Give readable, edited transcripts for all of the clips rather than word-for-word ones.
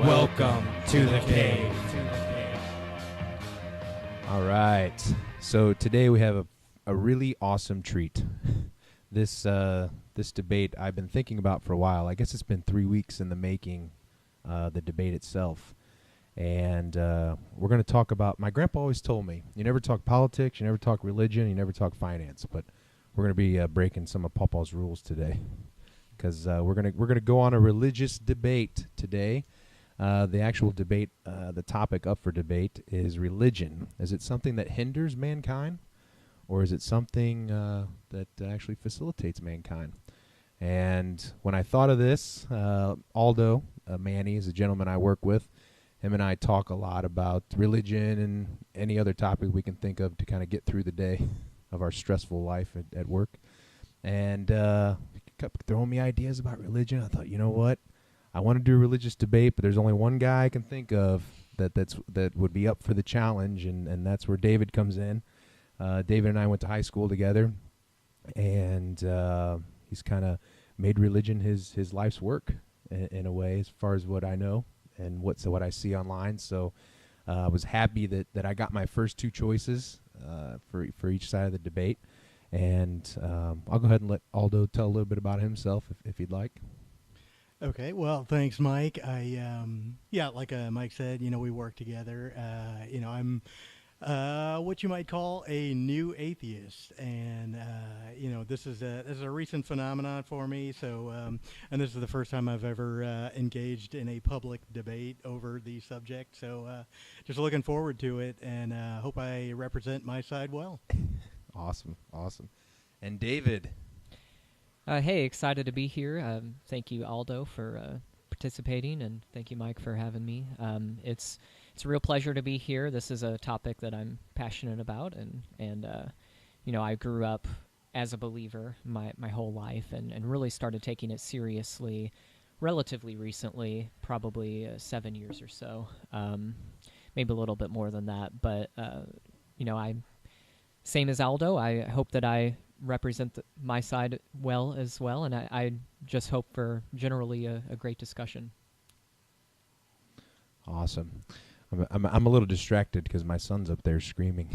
Welcome to the cave. All right. So today we have a really awesome treat. This debate I've been thinking about for a while. I guess it's been 3 weeks in the making, the debate itself. And we're going to talk about, my grandpa always told me, you never talk politics, you never talk religion, you never talk finance. But we're going to be breaking some of Papa's rules today. Because we're gonna go on a religious debate today. The actual debate, the topic up for debate is religion. Is it something that hinders mankind, or is it something that actually facilitates mankind? And when I thought of this, Aldo, Manny, is a gentleman I work with. Him and I talk a lot about religion and any other topic we can think of to kind of get through the day of our stressful life at work. And kept throwing me ideas about religion. I thought, you know what? I want to do a religious debate, but there's only one guy I can think of that would be up for the challenge, and that's where David comes in. David and I went to high school together, and he's kind of made religion his life's work in a way, as far as what I know and what I see online. So I was happy that I got my first two choices for each side of the debate. And I'll go ahead and let Aldo tell a little bit about himself if he'd like. Okay, well, thanks, Mike. Like Mike said, we work together. I'm what you might call a new atheist, and this is a recent phenomenon for me. So, and this is the first time I've ever engaged in a public debate over the subject. So, just looking forward to it, and hope I represent my side well. Awesome. And David. Hey, excited to be here. Thank you, Aldo, for participating, and thank you, Mike, for having me. It's a real pleasure to be here. This is a topic that I'm passionate about, and I grew up as a believer my whole life, and really started taking it seriously relatively recently, probably 7 years or so, maybe a little bit more than that. But I'm same as Aldo. I hope that I represent my side well as well, and I just hope for generally a great discussion. Awesome. I'm a little distracted because my son's up there screaming.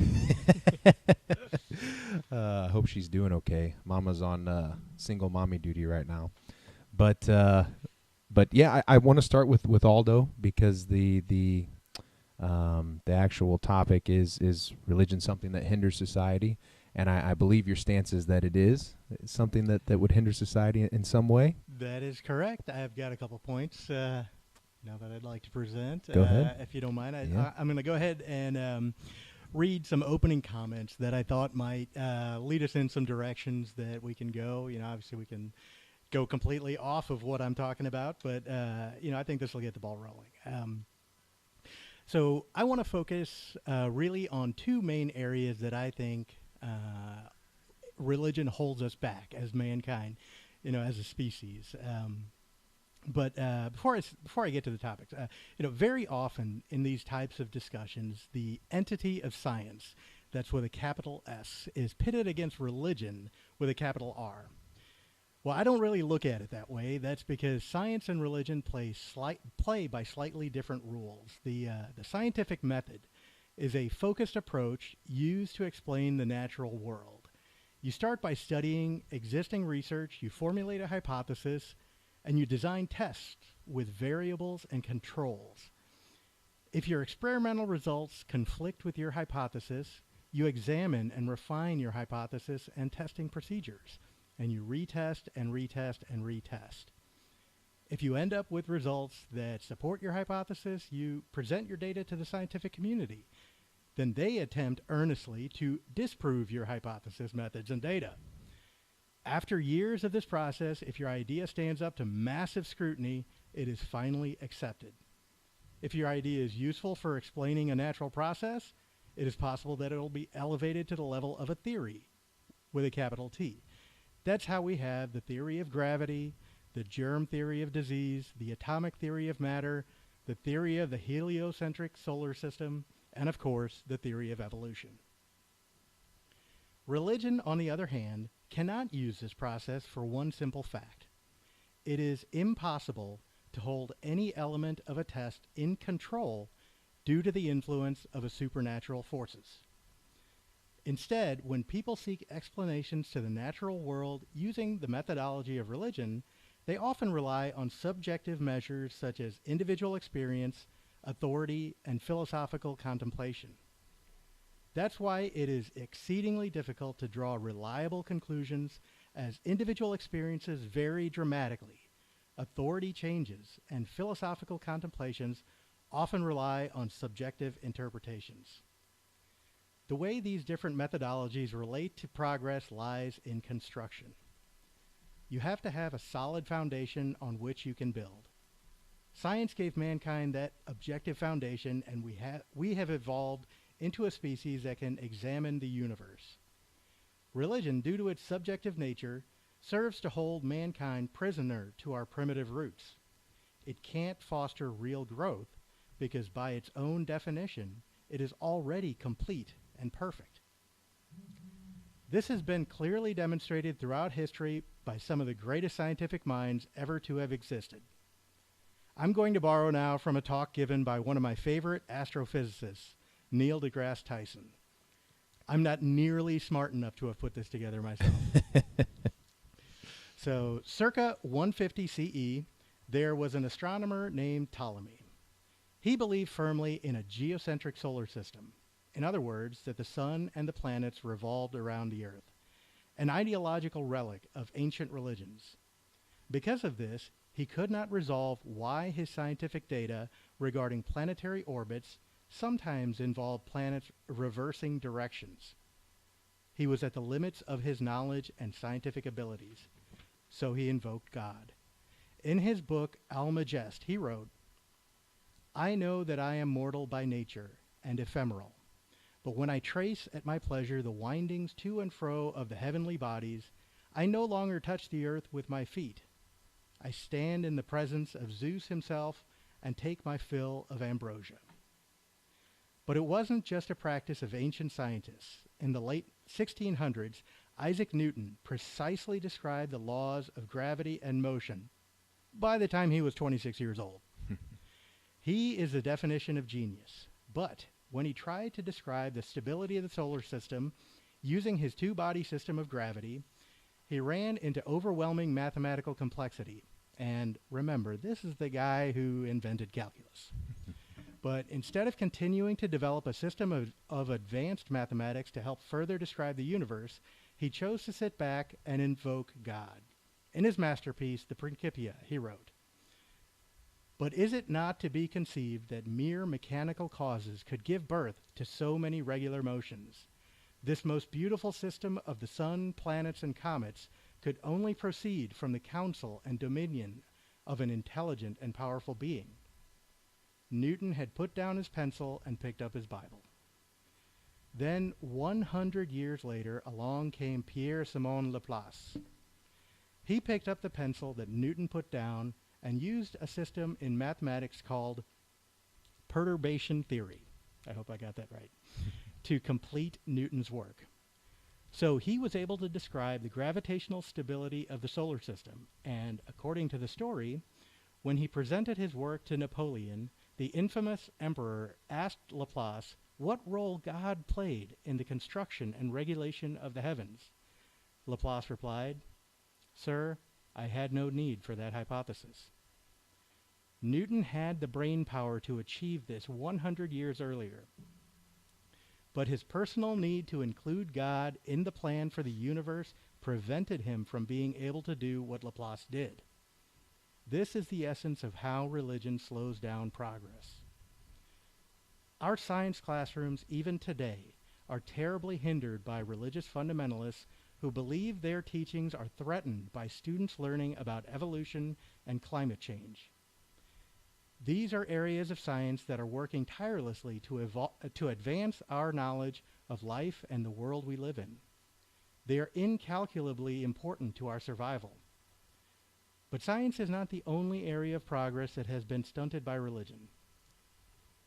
I hope she's doing okay. Mama's on single mommy duty right now. But yeah, I want to start with Aldo because the actual topic is religion something that hinders society, and I believe your stance is that it's something that would hinder society in some way. That is correct. I've got a couple points now that I'd like to present. Go ahead. If you don't mind. Yeah. I'm going to go ahead and read some opening comments that I thought might lead us in some directions that we can go. Obviously we can go completely off of what I'm talking about, but I think this will get the ball rolling. So I want to focus really on two main areas that I think religion holds us back as mankind, as a species. But before I get to the topics, very often in these types of discussions, the entity of science, that's with a capital S, is pitted against religion with a capital R. Well, I don't really look at it that way. That's because science and religion play by slightly different rules. The scientific method is a focused approach used to explain the natural world. You start by studying existing research, you formulate a hypothesis, and you design tests with variables and controls. If your experimental results conflict with your hypothesis, you examine and refine your hypothesis and testing procedures. And you retest and retest and retest. If you end up with results that support your hypothesis, you present your data to the scientific community. Then they attempt earnestly to disprove your hypothesis, methods, and data. After years of this process, if your idea stands up to massive scrutiny, it is finally accepted. If your idea is useful for explaining a natural process, it is possible that it will be elevated to the level of a theory with a capital T. That's how we have the theory of gravity, the germ theory of disease, the atomic theory of matter, the theory of the heliocentric solar system, and of course, the theory of evolution. Religion, on the other hand, cannot use this process for one simple fact. It is impossible to hold any element of a test in control due to the influence of a supernatural forces. Instead, when people seek explanations to the natural world using the methodology of religion, they often rely on subjective measures such as individual experience, authority, and philosophical contemplation. That's why it is exceedingly difficult to draw reliable conclusions, as individual experiences vary dramatically, authority changes, and philosophical contemplations often rely on subjective interpretations. The way these different methodologies relate to progress lies in construction. You have to have a solid foundation on which you can build. Science gave mankind that objective foundation, and we have evolved into a species that can examine the universe. Religion, due to its subjective nature, serves to hold mankind prisoner to our primitive roots. It can't foster real growth because by its own definition, it is already complete and perfect. This has been clearly demonstrated throughout history by some of the greatest scientific minds ever to have existed. I'm going to borrow now from a talk given by one of my favorite astrophysicists, Neil deGrasse Tyson. I'm not nearly smart enough to have put this together myself. So, circa 150 CE, there was an astronomer named Ptolemy. He believed firmly in a geocentric solar system. In other words, that the sun and the planets revolved around the earth, an ideological relic of ancient religions. Because of this, he could not resolve why his scientific data regarding planetary orbits sometimes involved planets reversing directions. He was at the limits of his knowledge and scientific abilities, so he invoked God. In his book, Almagest, he wrote, "I know that I am mortal by nature and ephemeral. But when I trace at my pleasure the windings to and fro of the heavenly bodies, I no longer touch the earth with my feet. I stand in the presence of Zeus himself and take my fill of ambrosia." But it wasn't just a practice of ancient scientists. In the late 1600s, Isaac Newton precisely described the laws of gravity and motion by the time he was 26 years old. He is the definition of genius. But when he tried to describe the stability of the solar system using his two-body system of gravity, he ran into overwhelming mathematical complexity. And remember, this is the guy who invented calculus. But instead of continuing to develop a system of advanced mathematics to help further describe the universe, he chose to sit back and invoke God. In his masterpiece, the Principia, he wrote, "But is it not to be conceived that mere mechanical causes could give birth to so many regular motions? This most beautiful system of the sun, planets, and comets could only proceed from the counsel and dominion of an intelligent and powerful being." Newton had put down his pencil and picked up his Bible. Then, 100 years later, along came Pierre-Simon Laplace. He picked up the pencil that Newton put down and used a system in mathematics called perturbation theory. I hope I got that right. To complete Newton's work. So he was able to describe the gravitational stability of the solar system, and according to the story, when he presented his work to Napoleon, the infamous emperor asked Laplace what role God played in the construction and regulation of the heavens. Laplace replied, "Sir, I had no need for that hypothesis." Newton had the brain power to achieve this 100 years earlier. But his personal need to include God in the plan for the universe prevented him from being able to do what Laplace did. This is the essence of how religion slows down progress. Our science classrooms, even today, are terribly hindered by religious fundamentalists who believe their teachings are threatened by students learning about evolution and climate change. These are areas of science that are working tirelessly to advance our knowledge of life and the world we live in. They are incalculably important to our survival. But science is not the only area of progress that has been stunted by religion.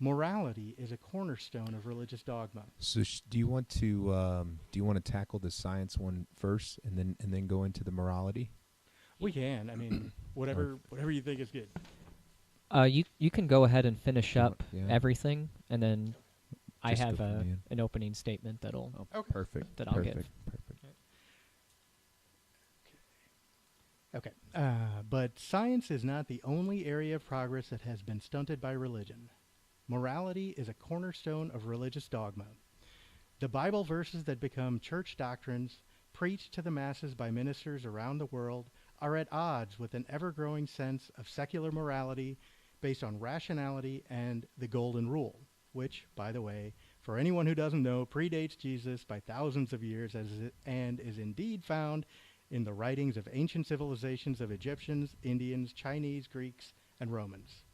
Morality is a cornerstone of religious dogma. So do you want to tackle the science one first, and then go into the morality? We can. I mean, whatever you think is good. You can go ahead and finish up Yeah. everything, and then I Just have the man. an opening statement that'll Okay. Perfect. that I'll perfect. give. Perfect. Okay. But science is not the only area of progress that has been stunted by religion. Morality is a cornerstone of religious dogma. The Bible verses that become church doctrines, preached to the masses by ministers around the world, are at odds with an ever-growing sense of secular morality based on rationality and the Golden Rule, which, by the way, for anyone who doesn't know, predates Jesus by thousands of years and is indeed found in the writings of ancient civilizations of Egyptians, Indians, Chinese, Greeks, and Romans.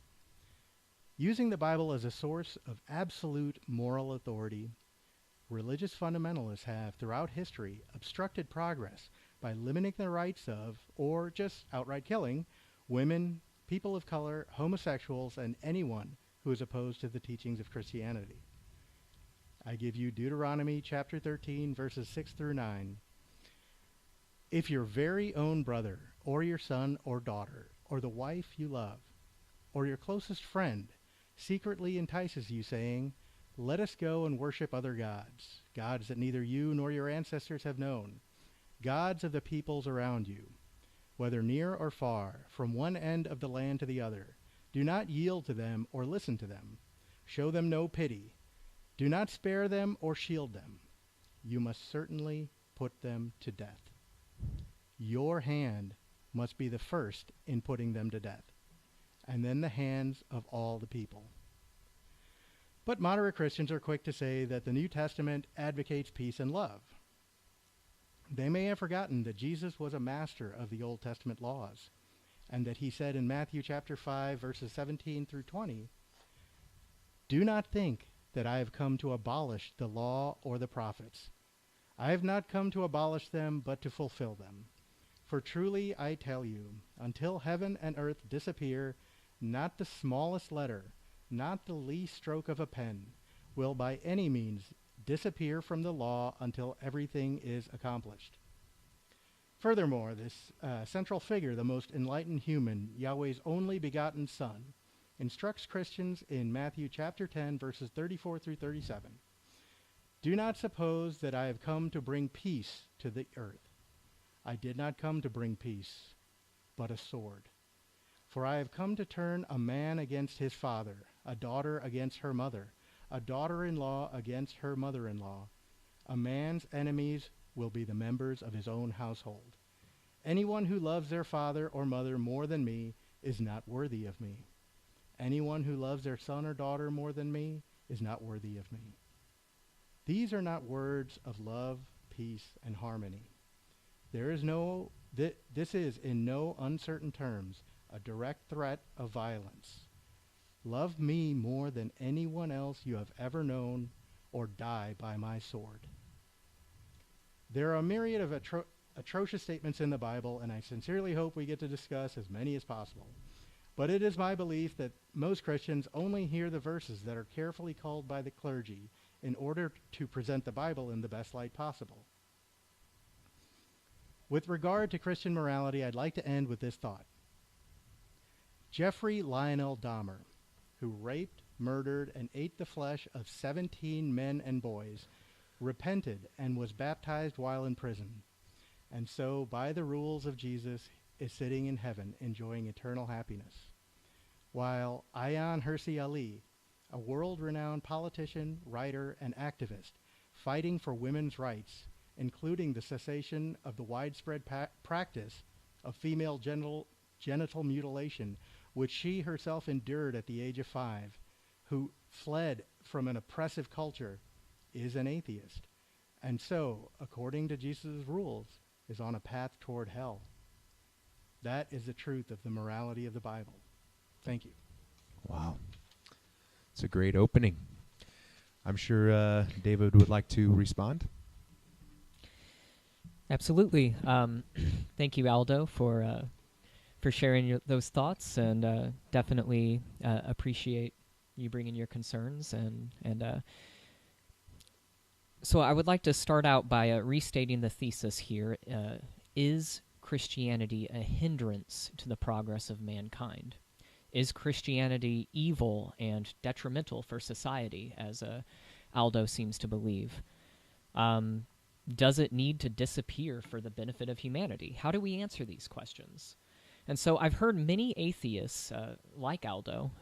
Using the Bible as a source of absolute moral authority, religious fundamentalists have, throughout history, obstructed progress by limiting the rights of, or just outright killing, women, people of color, homosexuals, and anyone who is opposed to the teachings of Christianity. I give you Deuteronomy chapter 13, verses 6 through 9. If your very own brother, or your son or daughter, or the wife you love, or your closest friend, secretly entices you, saying, "Let us go and worship other gods, gods that neither you nor your ancestors have known, gods of the peoples around you, whether near or far, from one end of the land to the other, do not yield to them or listen to them. Show them no pity. Do not spare them or shield them. You must certainly put them to death. Your hand must be the first in putting them to death, and then the hands of all the people." But moderate Christians are quick to say that the New Testament advocates peace and love. They may have forgotten that Jesus was a master of the Old Testament laws, and that he said in Matthew chapter 5, verses 17 through 20, "Do not think that I have come to abolish the law or the prophets. I have not come to abolish them, but to fulfill them. For truly I tell you, until heaven and earth disappear, not the smallest letter, not the least stroke of a pen, will by any means disappear from the law until everything is accomplished." Furthermore, this central figure, the most enlightened human, Yahweh's only begotten Son, instructs Christians in Matthew chapter 10, verses 34 through 37. "Do not suppose that I have come to bring peace to the earth. I did not come to bring peace, but a sword. For I have come to turn a man against his father, a daughter against her mother, a daughter-in-law against her mother-in-law. A man's enemies will be the members of his own household. Anyone who loves their father or mother more than me is not worthy of me. Anyone who loves their son or daughter more than me is not worthy of me." These are not words of love, peace, and harmony. This is in no uncertain terms a direct threat of violence. "Love me more than anyone else you have ever known, or die by my sword." There are a myriad of atrocious statements in the Bible, and I sincerely hope we get to discuss as many as possible. But it is my belief that most Christians only hear the verses that are carefully culled by the clergy in order to present the Bible in the best light possible. With regard to Christian morality, I'd like to end with this thought. Jeffrey Lionel Dahmer, who raped, murdered, and ate the flesh of 17 men and boys, repented and was baptized while in prison, and so, by the rules of Jesus, is sitting in heaven enjoying eternal happiness. While Ayaan Hirsi Ali, a world-renowned politician, writer, and activist fighting for women's rights, including the cessation of the widespread practice of female genital mutilation, which she herself endured at the age of 5, who fled from an oppressive culture, is an atheist, and so, according to Jesus' rules, is on a path toward hell. That is the truth of the morality of the Bible. Thank you. Wow. It's a great opening. I'm sure David would like to respond. Absolutely. Thank you, Aldo, for sharing those thoughts, and definitely appreciate you bringing your concerns. And so I would like to start out by restating the thesis here. Is Christianity a hindrance to the progress of mankind? Is Christianity evil and detrimental for society, as Aldo seems to believe? Does it need to disappear for the benefit of humanity? How do we answer these questions? And so I've heard many atheists, like Aldo,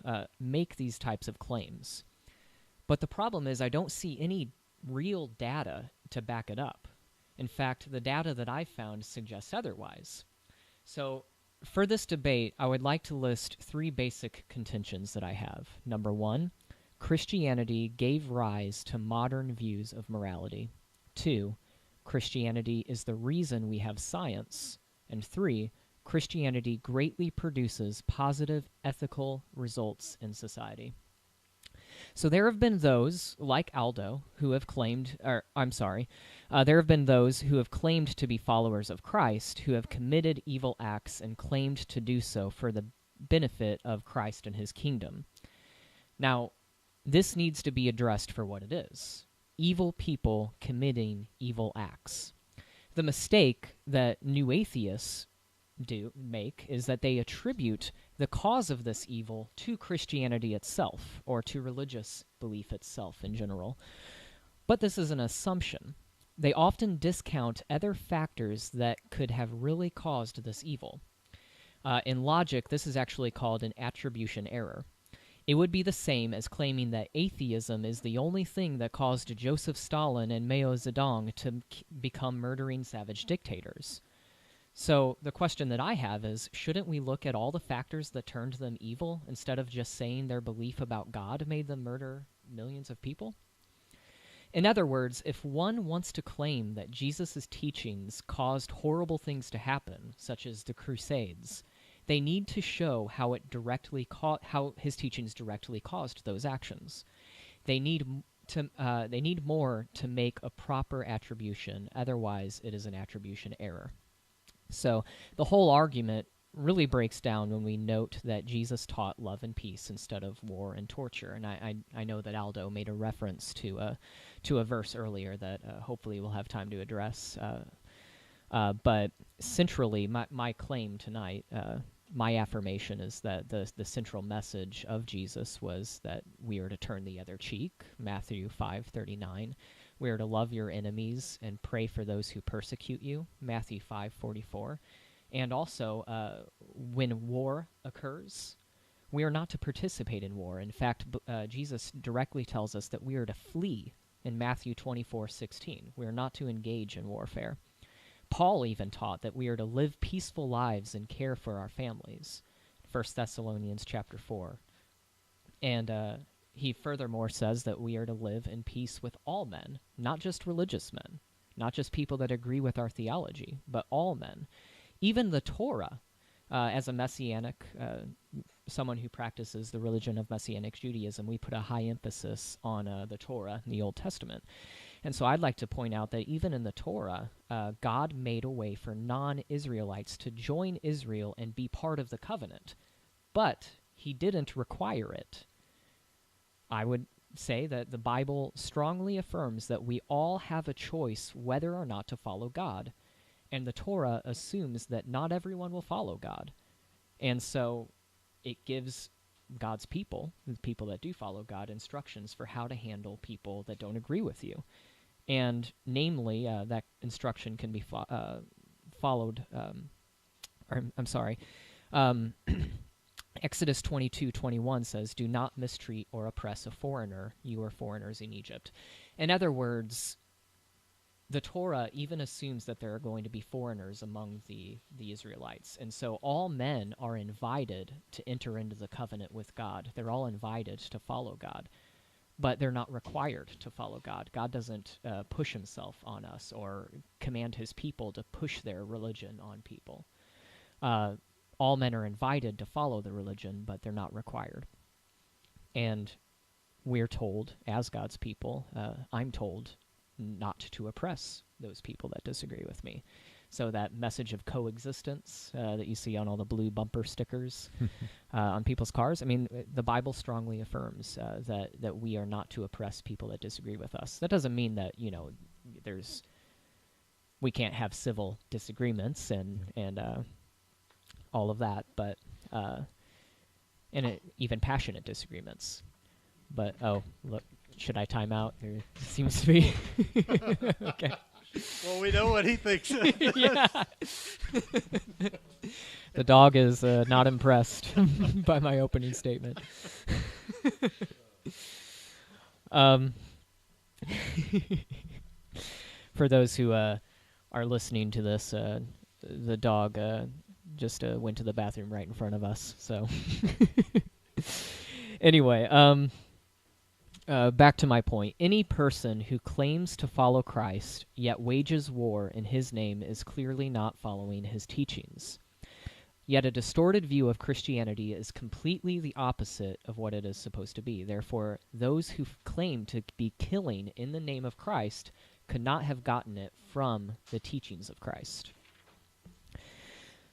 make these types of claims. But the problem is I don't see any real data to back it up. In fact, the data that I've found suggests otherwise. So for this debate, I would like to list 3 basic contentions that I have. Number 1, Christianity gave rise to modern views of morality. 2, Christianity is the reason we have science. And 3, Christianity greatly produces positive ethical results in society. So there have been those, like Aldo, who have claimed, there have been those who have claimed to be followers of Christ, who have committed evil acts and claimed to do so for the benefit of Christ and his kingdom. Now, this needs to be addressed for what it is: evil people committing evil acts. The mistake that new atheists make is that they attribute the cause of this evil to Christianity itself, or to religious belief itself in general. But this is an assumption. They often discount other factors that could have really caused this evil. In logic, this is actually called an attribution error. It would be the same as claiming that atheism is the only thing that caused Joseph Stalin and Mao Zedong to become murdering savage dictators. So the question that I have is, shouldn't we look at all the factors that turned them evil instead of just saying their belief about God made them murder millions of people? In other words, if one wants to claim that Jesus' teachings caused horrible things to happen, such as the Crusades, they need to show how his teachings directly caused those actions. They need more to make a proper attribution. Otherwise, it is an attribution error. So the whole argument really breaks down when we note that Jesus taught love and peace instead of war and torture. And I know that Aldo made a reference to a verse earlier that hopefully we'll have time to address. But centrally, my claim tonight, my affirmation is that the central message of Jesus was that we are to turn the other cheek, Matthew 5:39. We are to love your enemies and pray for those who persecute you, Matthew 5:44. And also, when war occurs, we are not to participate in war. In fact, Jesus directly tells us that we are to flee in Matthew 24:16. We are not to engage in warfare. Paul even taught that we are to live peaceful lives and care for our families, 1 Thessalonians chapter 4. And he furthermore says that we are to live in peace with all men, not just religious men, not just people that agree with our theology, but all men. Even the Torah, as a Messianic, someone who practices the religion of Messianic Judaism, we put a high emphasis on the Torah in the Old Testament. And so I'd like to point out that even in the Torah, God made a way for non-Israelites to join Israel and be part of the covenant, but he didn't require it. I would say that the Bible strongly affirms that we all have a choice whether or not to follow God, and the Torah assumes that not everyone will follow God. And so it gives God's people, the people that do follow God, instructions for how to handle people that don't agree with you. And namely, that instruction can be followed, Exodus 22:21 says, "Do not mistreat or oppress a foreigner. You are foreigners in Egypt." In other words, the Torah even assumes that there are going to be foreigners among the Israelites. And so all men are invited to enter into the covenant with God. They're all invited to follow God. But they're not required to follow God. God doesn't push himself on us or command his people to push their religion on people. All men are invited to follow the religion, but they're not required. And we're told, as God's people, I'm told not to oppress those people that disagree with me. So that message of coexistence that you see on all the blue bumper stickers on people's cars, I mean, the Bible strongly affirms that we are not to oppress people that disagree with us. That doesn't mean that, we can't have civil disagreements and all of that, but and even passionate disagreements. But, oh, look, should I time out? There seems to be... Okay. Well, we know what he thinks. Yeah. The dog is not impressed by my opening statement. For those who are listening to this, the dog just went to the bathroom right in front of us. So, anyway, back to my point. Any person who claims to follow Christ yet wages war in his name is clearly not following his teachings. Yet a distorted view of Christianity is completely the opposite of what it is supposed to be. Therefore, those who claim to be killing in the name of Christ could not have gotten it from the teachings of Christ.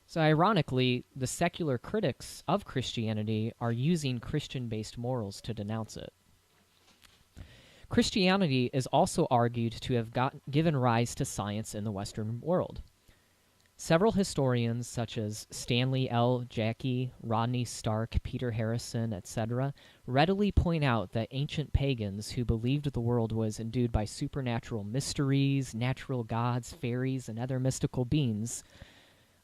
So ironically, the secular critics of Christianity are using Christian-based morals to denounce it. Christianity is also argued to have given rise to science in the Western world. Several historians, such as Stanley L. Jackie, Rodney Stark, Peter Harrison, etc., readily point out that ancient pagans who believed the world was endued by supernatural mysteries, natural gods, fairies, and other mystical beings.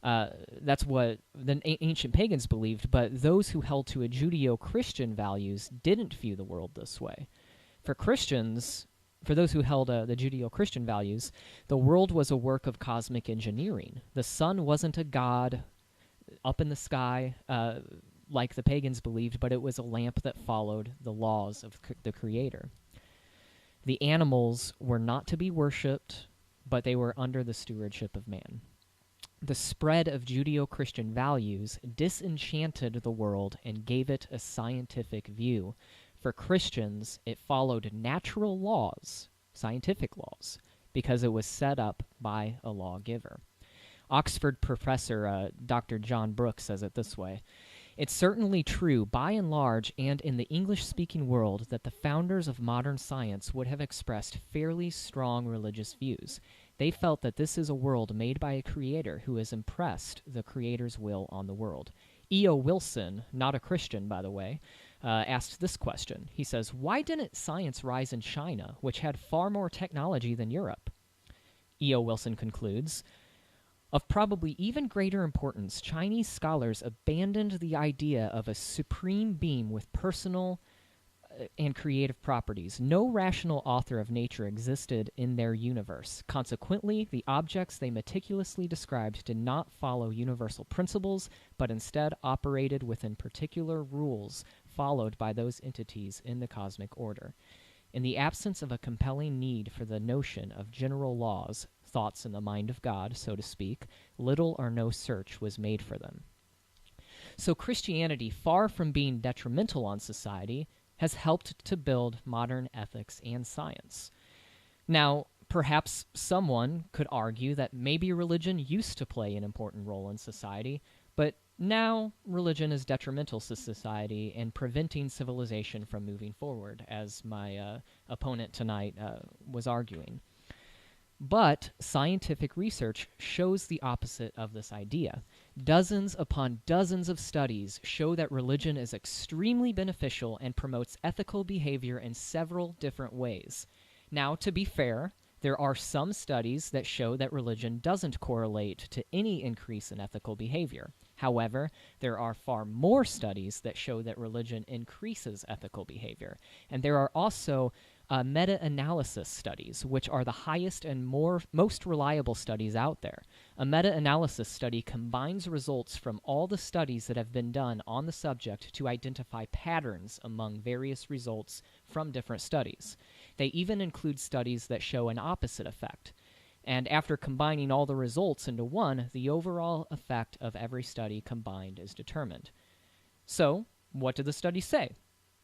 That's what the ancient pagans believed, but those who held to a Judeo-Christian values didn't view the world this way. For Christians, for those who held the Judeo-Christian values, the world was a work of cosmic engineering. The sun wasn't a god up in the sky like the pagans believed, but it was a lamp that followed the laws of the Creator. The animals were not to be worshipped, but they were under the stewardship of man. The spread of Judeo-Christian values disenchanted the world and gave it a scientific view. For Christians, it followed natural laws, scientific laws, because it was set up by a lawgiver. Oxford professor Dr. John Brooks says it this way: "It's certainly true, by and large, and in the English-speaking world, that the founders of modern science would have expressed fairly strong religious views. They felt that this is a world made by a creator who has impressed the creator's will on the world." E.O. Wilson, not a Christian, by the way, asked this question. He says, "Why didn't science rise in China, which had far more technology than Europe?" E.O. Wilson concludes, "Of probably even greater importance, Chinese scholars abandoned the idea of a supreme being with personal and creative properties. No rational author of nature existed in their universe. Consequently, the objects they meticulously described did not follow universal principles, but instead operated within particular rules followed by those entities in the cosmic order. In the absence of a compelling need for the notion of general laws, thoughts in the mind of God, so to speak, little or no search was made for them." So Christianity, far from being detrimental on society, has helped to build modern ethics and science. Now, perhaps someone could argue that maybe religion used to play an important role in society, but now religion is detrimental to society and preventing civilization from moving forward, as my opponent tonight was arguing. But scientific research shows the opposite of this idea. Dozens upon dozens of studies show that religion is extremely beneficial and promotes ethical behavior in several different ways. Now, to be fair, there are some studies that show that religion doesn't correlate to any increase in ethical behavior. However, there are far more studies that show that religion increases ethical behavior. And there are also meta-analysis studies, which are the highest and most reliable studies out there. A meta-analysis study combines results from all the studies that have been done on the subject to identify patterns among various results from different studies. They even include studies that show an opposite effect. And after combining all the results into one, the overall effect of every study combined is determined. So, what do the studies say?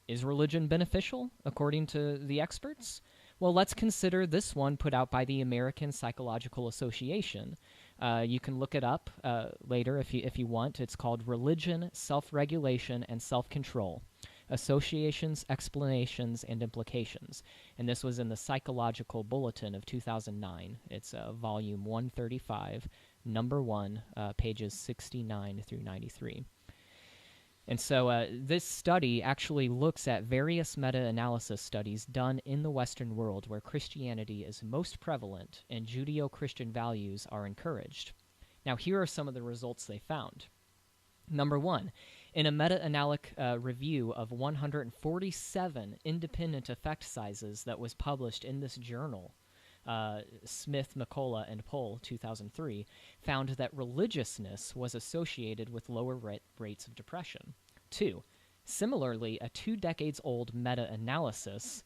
Is religion beneficial, according to the experts? Well, let's consider this one put out by the American Psychological Association. You can look it up later if you want. It's called Religion, Self-Regulation, and Self-Control: Associations, Explanations, and Implications. And this was in the Psychological Bulletin of 2009. It's volume 135, number 1, pages 69 through 93. And so this study actually looks at various meta-analysis studies done in the Western world where Christianity is most prevalent and Judeo-Christian values are encouraged. Now, here are some of the results they found. Number one, in a meta-analytic review of 147 independent effect sizes that was published in this journal, Smith, McCullough, and Pohl, 2003, found that religiousness was associated with lower rates of depression. 2. Similarly, a 2 decades old meta-analysis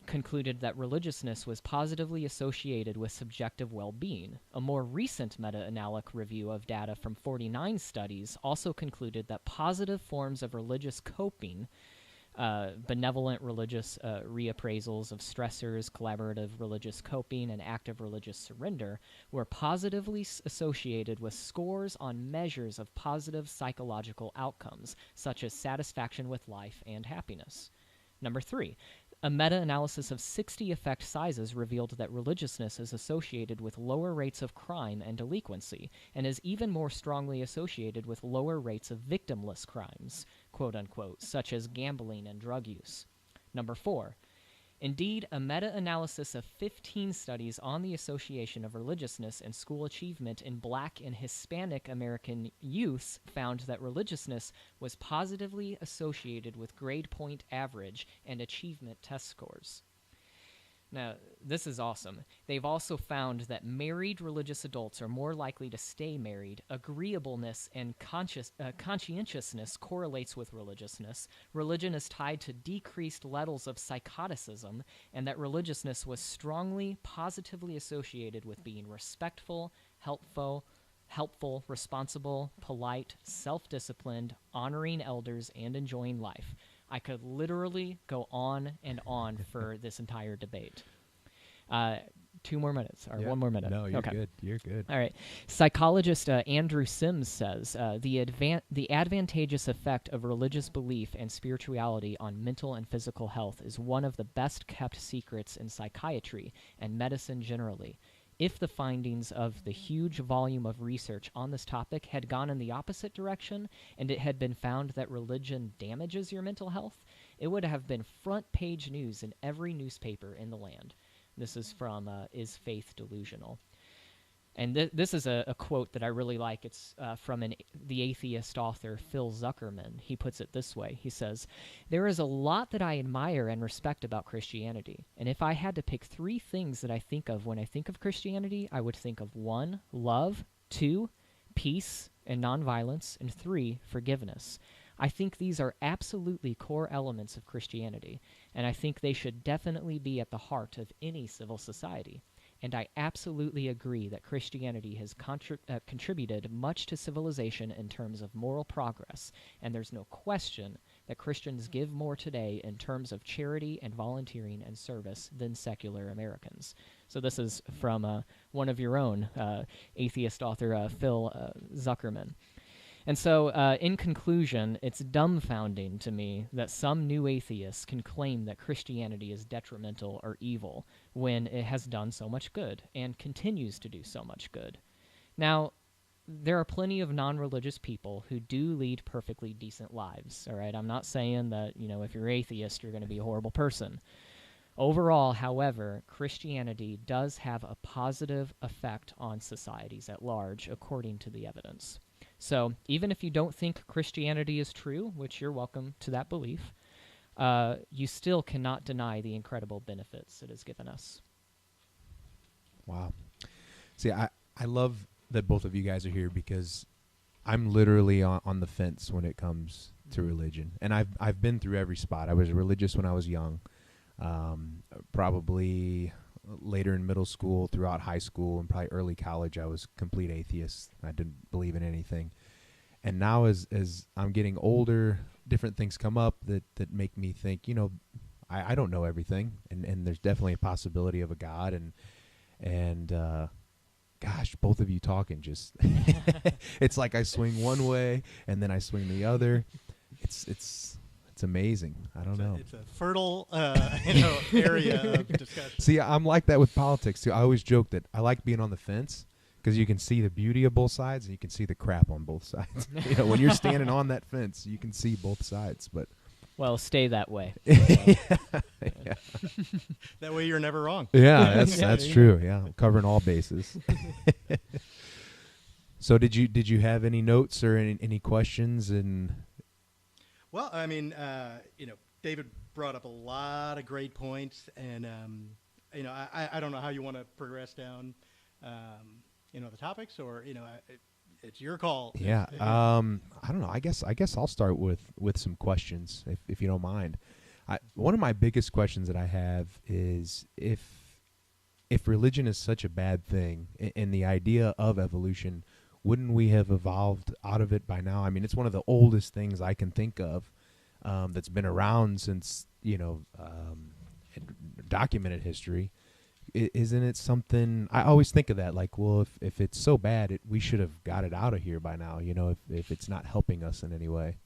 concluded that religiousness was positively associated with subjective well-being. A more recent meta-analytic review of data from 49 studies also concluded that positive forms of religious coping, benevolent religious reappraisals of stressors, collaborative religious coping, and active religious surrender were positively associated with scores on measures of positive psychological outcomes, such as satisfaction with life and happiness. Number 3, a meta-analysis of 60 effect sizes revealed that religiousness is associated with lower rates of crime and delinquency, and is even more strongly associated with lower rates of victimless crimes, quote-unquote, such as gambling and drug use. Number 4, indeed, a meta-analysis of 15 studies on the association of religiousness and school achievement in Black and Hispanic American youths found that religiousness was positively associated with grade point average and achievement test scores. Now, this is awesome. They've also found that married religious adults are more likely to stay married. Agreeableness and conscientiousness correlates with religiousness. Religion is tied to decreased levels of psychoticism, and that religiousness was strongly positively associated with being respectful, helpful, responsible, polite, self-disciplined, honoring elders, and enjoying life. I could literally go on and on for this entire debate. 2 more minutes, or 1 more minute. No, you're okay. good. You're good. All right. Psychologist Andrew Sims says, the advantageous effect of religious belief and spirituality on mental and physical health is one of the best-kept secrets in psychiatry and medicine generally. If the findings of the huge volume of research on this topic had gone in the opposite direction, and it had been found that religion damages your mental health, it would have been front-page news in every newspaper in the land. This is from Is Faith Delusional? And this is a quote that I really like. It's from the atheist author Phil Zuckerman. He puts it this way. He says, "There is a lot that I admire and respect about Christianity, and if I had to pick 3 things that I think of when I think of Christianity, I would think of 1, love, 2, peace and nonviolence, and 3, forgiveness. I think these are absolutely core elements of Christianity, and I think they should definitely be at the heart of any civil society. And I absolutely agree that Christianity has contributed much to civilization in terms of moral progress, and there's no question that Christians give more today in terms of charity and volunteering and service than secular Americans." So this is from one of your own, atheist author Phil Zuckerman. And so, in conclusion, it's dumbfounding to me that some new atheists can claim that Christianity is detrimental or evil when it has done so much good and continues to do so much good. Now, there are plenty of non-religious people who do lead perfectly decent lives, all right? I'm not saying that, if you're atheist, you're going to be a horrible person. Overall, however, Christianity does have a positive effect on societies at large, according to the evidence. So even if you don't think Christianity is true, which you're welcome to that belief, you still cannot deny the incredible benefits it has given us. Wow. See, I love that both of you guys are here because I'm literally on the fence when it comes to religion. And I've been through every spot. I was religious when I was young, probably later in middle school, throughout high school, and probably early college, I was complete atheist. I didn't believe in anything. And now as I'm getting older, different things come up that make me think, I don't know everything. And there's definitely a possibility of a God. And gosh, both of you talking just, it's like I swing one way and then I swing the other. It's amazing. I don't know. It's a fertile area of discussion. See, I'm like that with politics too. I always joke that I like being on the fence Because you can see the beauty of both sides, and you can see the crap on both sides. When you're standing on that fence, you can see both sides. But Well, stay that way. yeah. That way you're never wrong. Yeah, that's true. Yeah, I'm covering all bases. So did you have any notes or any questions? And Well, I mean, David brought up a lot of great points, and I don't know how you want to progress down, the topics, or it's your call. yeah, I don't know. I guess I'll start with some questions, if you don't mind. One of my biggest questions that I have is if religion is such a bad thing, and the idea of evolution, wouldn't we have evolved out of it by now? I mean, it's one of the oldest things I can think of that's been around since documented history. Isn't it something? I always think of that, like, well, if it's so bad, we should have got it out of here by now. If it's not helping us in any way.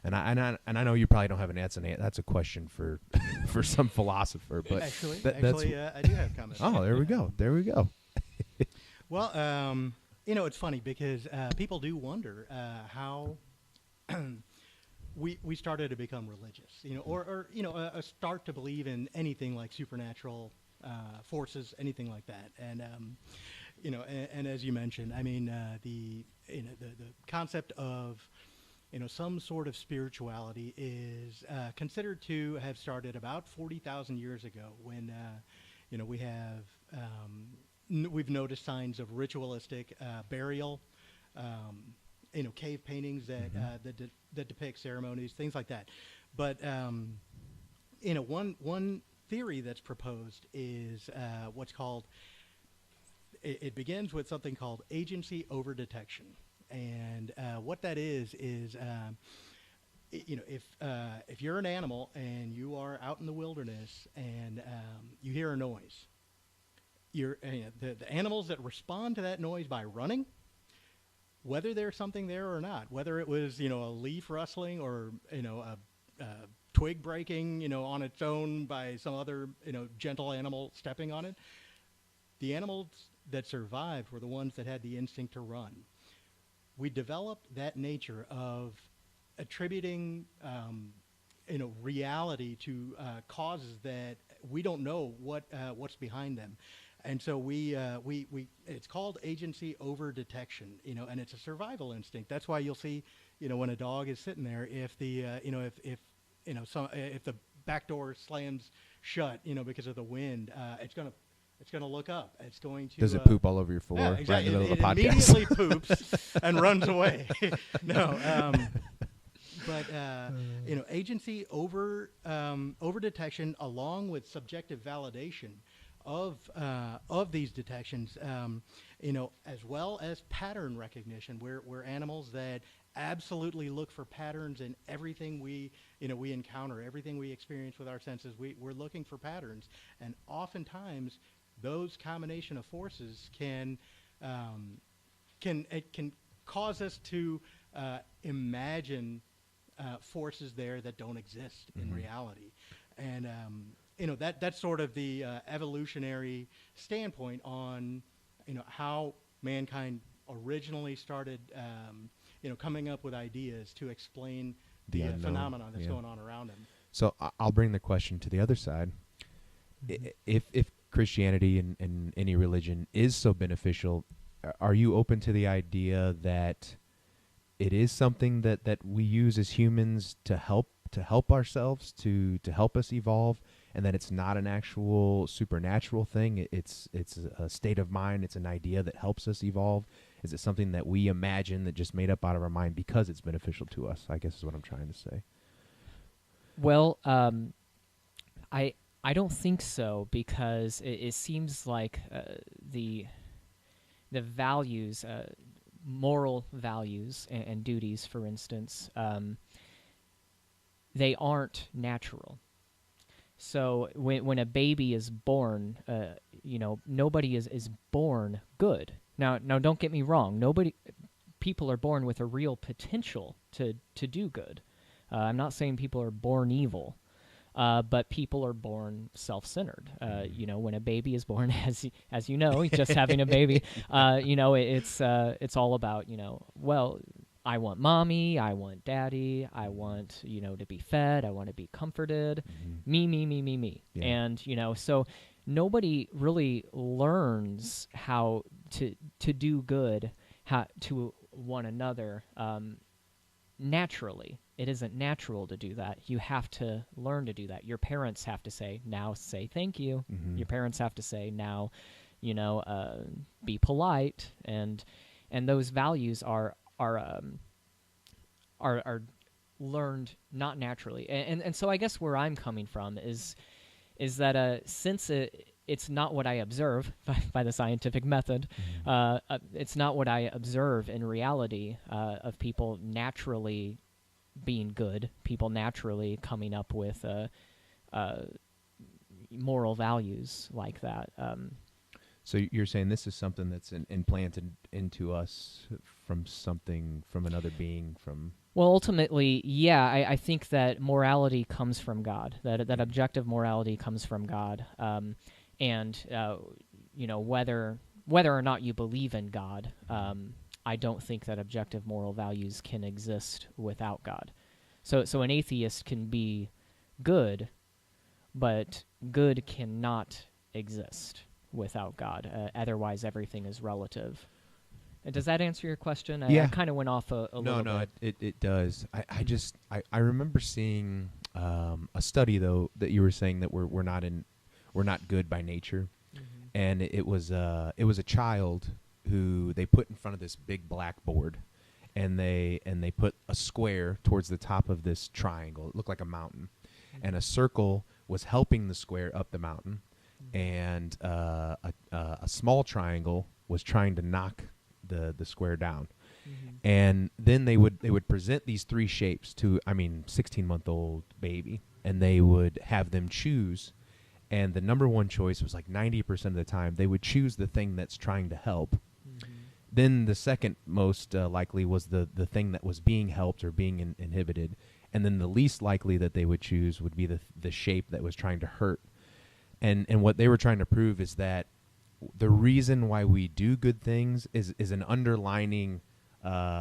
And I know you probably don't have an answer. That's a question for for some philosopher. But Actually, that's I do have comments. Oh, there we go. There we go. Well, it's funny because people do wonder how we started to become religious, or start to believe in anything like supernatural forces, anything like that. And and as you mentioned, I mean, the concept of some sort of spirituality is considered to have started about 40,000 years ago, when we have we've noticed signs of ritualistic burial, cave paintings that that depict ceremonies, things like that. But one theory that's proposed is what's called. It begins with something called agency over detection, and what that is if you're an animal and you are out in the wilderness and you hear a noise, the animals that respond to that noise by running, whether there's something there or not, whether it was a leaf rustling or a twig breaking on its own by some other gentle animal stepping on it, the animals that survived were the ones that had the instinct to run. We developed that nature of attributing reality to causes that we don't know what's behind them. And so we it's called agency over detection, and it's a survival instinct. That's why you'll see, when a dog is sitting there, if the if the back door slams shut, because of the wind, it's gonna look up. It's going to. Does it poop all over your floor? Yeah, exactly. Right in the middle of the It podcast? immediately poops and runs away. No, but agency over detection, along with subjective validation of these detections, as well as pattern recognition. We're animals that absolutely look for patterns in everything we encounter, everything we experience with our senses. We're looking for patterns, and oftentimes those combination of forces can cause us to imagine forces there that don't exist in reality. And that's sort of the evolutionary standpoint on how mankind originally started coming up with ideas to explain the phenomenon that's going on around them. So I'll bring the question to the other side. If Christianity and any religion is so beneficial, are you open to the idea that it is something that we use as humans to help ourselves, to help us evolve, and that it's not an actual supernatural thing? It's a state of mind. It's an idea that helps us evolve. Is it something that we imagine that just made up out of our mind because it's beneficial to us? I guess is what I'm trying to say. Well, I don't think so, because it seems like the values, moral values and duties, for instance, they aren't natural. So when a baby is born, nobody is born good. Now don't get me wrong. People are born with a real potential to do good. I'm not saying people are born evil. But people are born self-centered. When a baby is born, as you know, just having a baby, it's all about, well, I want mommy, I want daddy, I want, to be fed, I want to be comforted, me, me, me, me, me. Yeah. And, so nobody really learns how to do good to one another naturally. It isn't natural to do that. You have to learn to do that. Your parents have to say, now say thank you. Your parents have to say, now, be polite. And those values are learned not naturally. And so I guess where I'm coming from is that since it's not what I observe by the scientific method, it's not what I observe in reality of people naturally being good, people naturally coming up with moral values like that. So you're saying this is something that's implanted into us from another being, from... Well, ultimately, yeah, I think that morality comes from God, that objective morality comes from God. Whether or not you believe in God, I don't think that objective moral values can exist without God. So an atheist can be good, but good cannot exist without God. Otherwise, everything is relative. Does that answer your question? Yeah. I kind of went off a little bit. No, it does. I remember seeing a study, though, that you were saying that we're not good by nature, and it was a child who they put in front of this big blackboard, and they put a square towards the top of this triangle. It looked like a mountain, and a circle was helping the square up the mountain, and a small triangle was trying to knock the square down. And then they would present these three shapes to 16-month-old baby, and they would have them choose, and the number one choice was like 90% of the time they would choose the thing that's trying to help. Then the second most likely was the thing that was being helped or being inhibited, and then the least likely that they would choose would be the shape that was trying to hurt. And what they were trying to prove is that the reason why we do good things is an underlining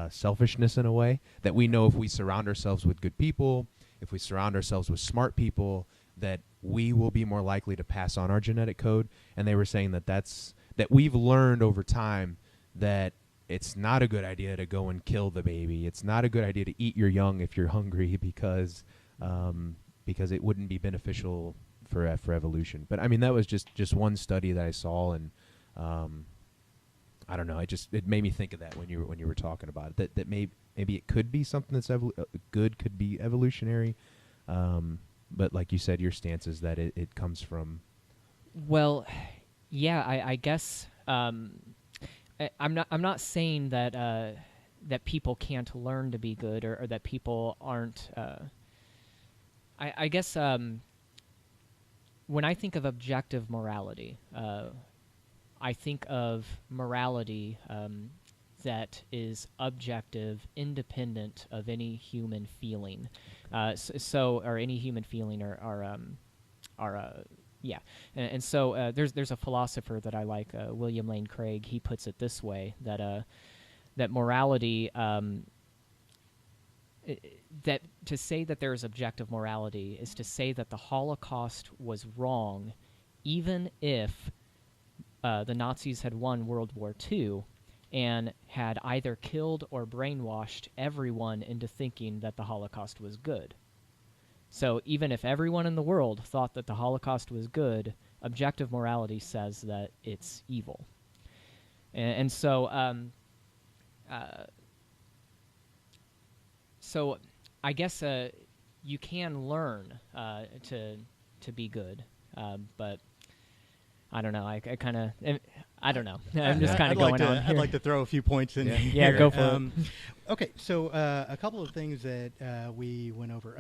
selfishness in a way, that we know if we surround ourselves with good people, if we surround ourselves with smart people, that we will be more likely to pass on our genetic code. And they were saying that we've learned over time that it's not a good idea to go and kill the baby. It's not a good idea to eat your young if you're hungry, because it wouldn't be beneficial for evolution. But that was just one study that I saw, and I don't know. It made me think of that when you were talking about it. That maybe it could be something that's good, could be evolutionary. But like you said, your stance is that it comes from... Well, yeah, I guess I'm not saying that that people can't learn to be good, or that people aren't. I guess when I think of objective morality, I think of morality that is objective, independent of any human feeling. Or any human feeling, yeah. And so there's a philosopher that I like, William Lane Craig. He puts it this way, that morality, that to say that there is objective morality is to say that the Holocaust was wrong, even if the Nazis had won World War II and had either killed or brainwashed everyone into thinking that the Holocaust was good. So even if everyone in the world thought that the Holocaust was good, objective morality says that it's evil. And so I guess you can learn to be good, but I don't know. I kind of, I don't know. I'm just kind of going on here. I'd like to throw a few points in. Yeah, go for it. Okay, so a couple of things that we went over.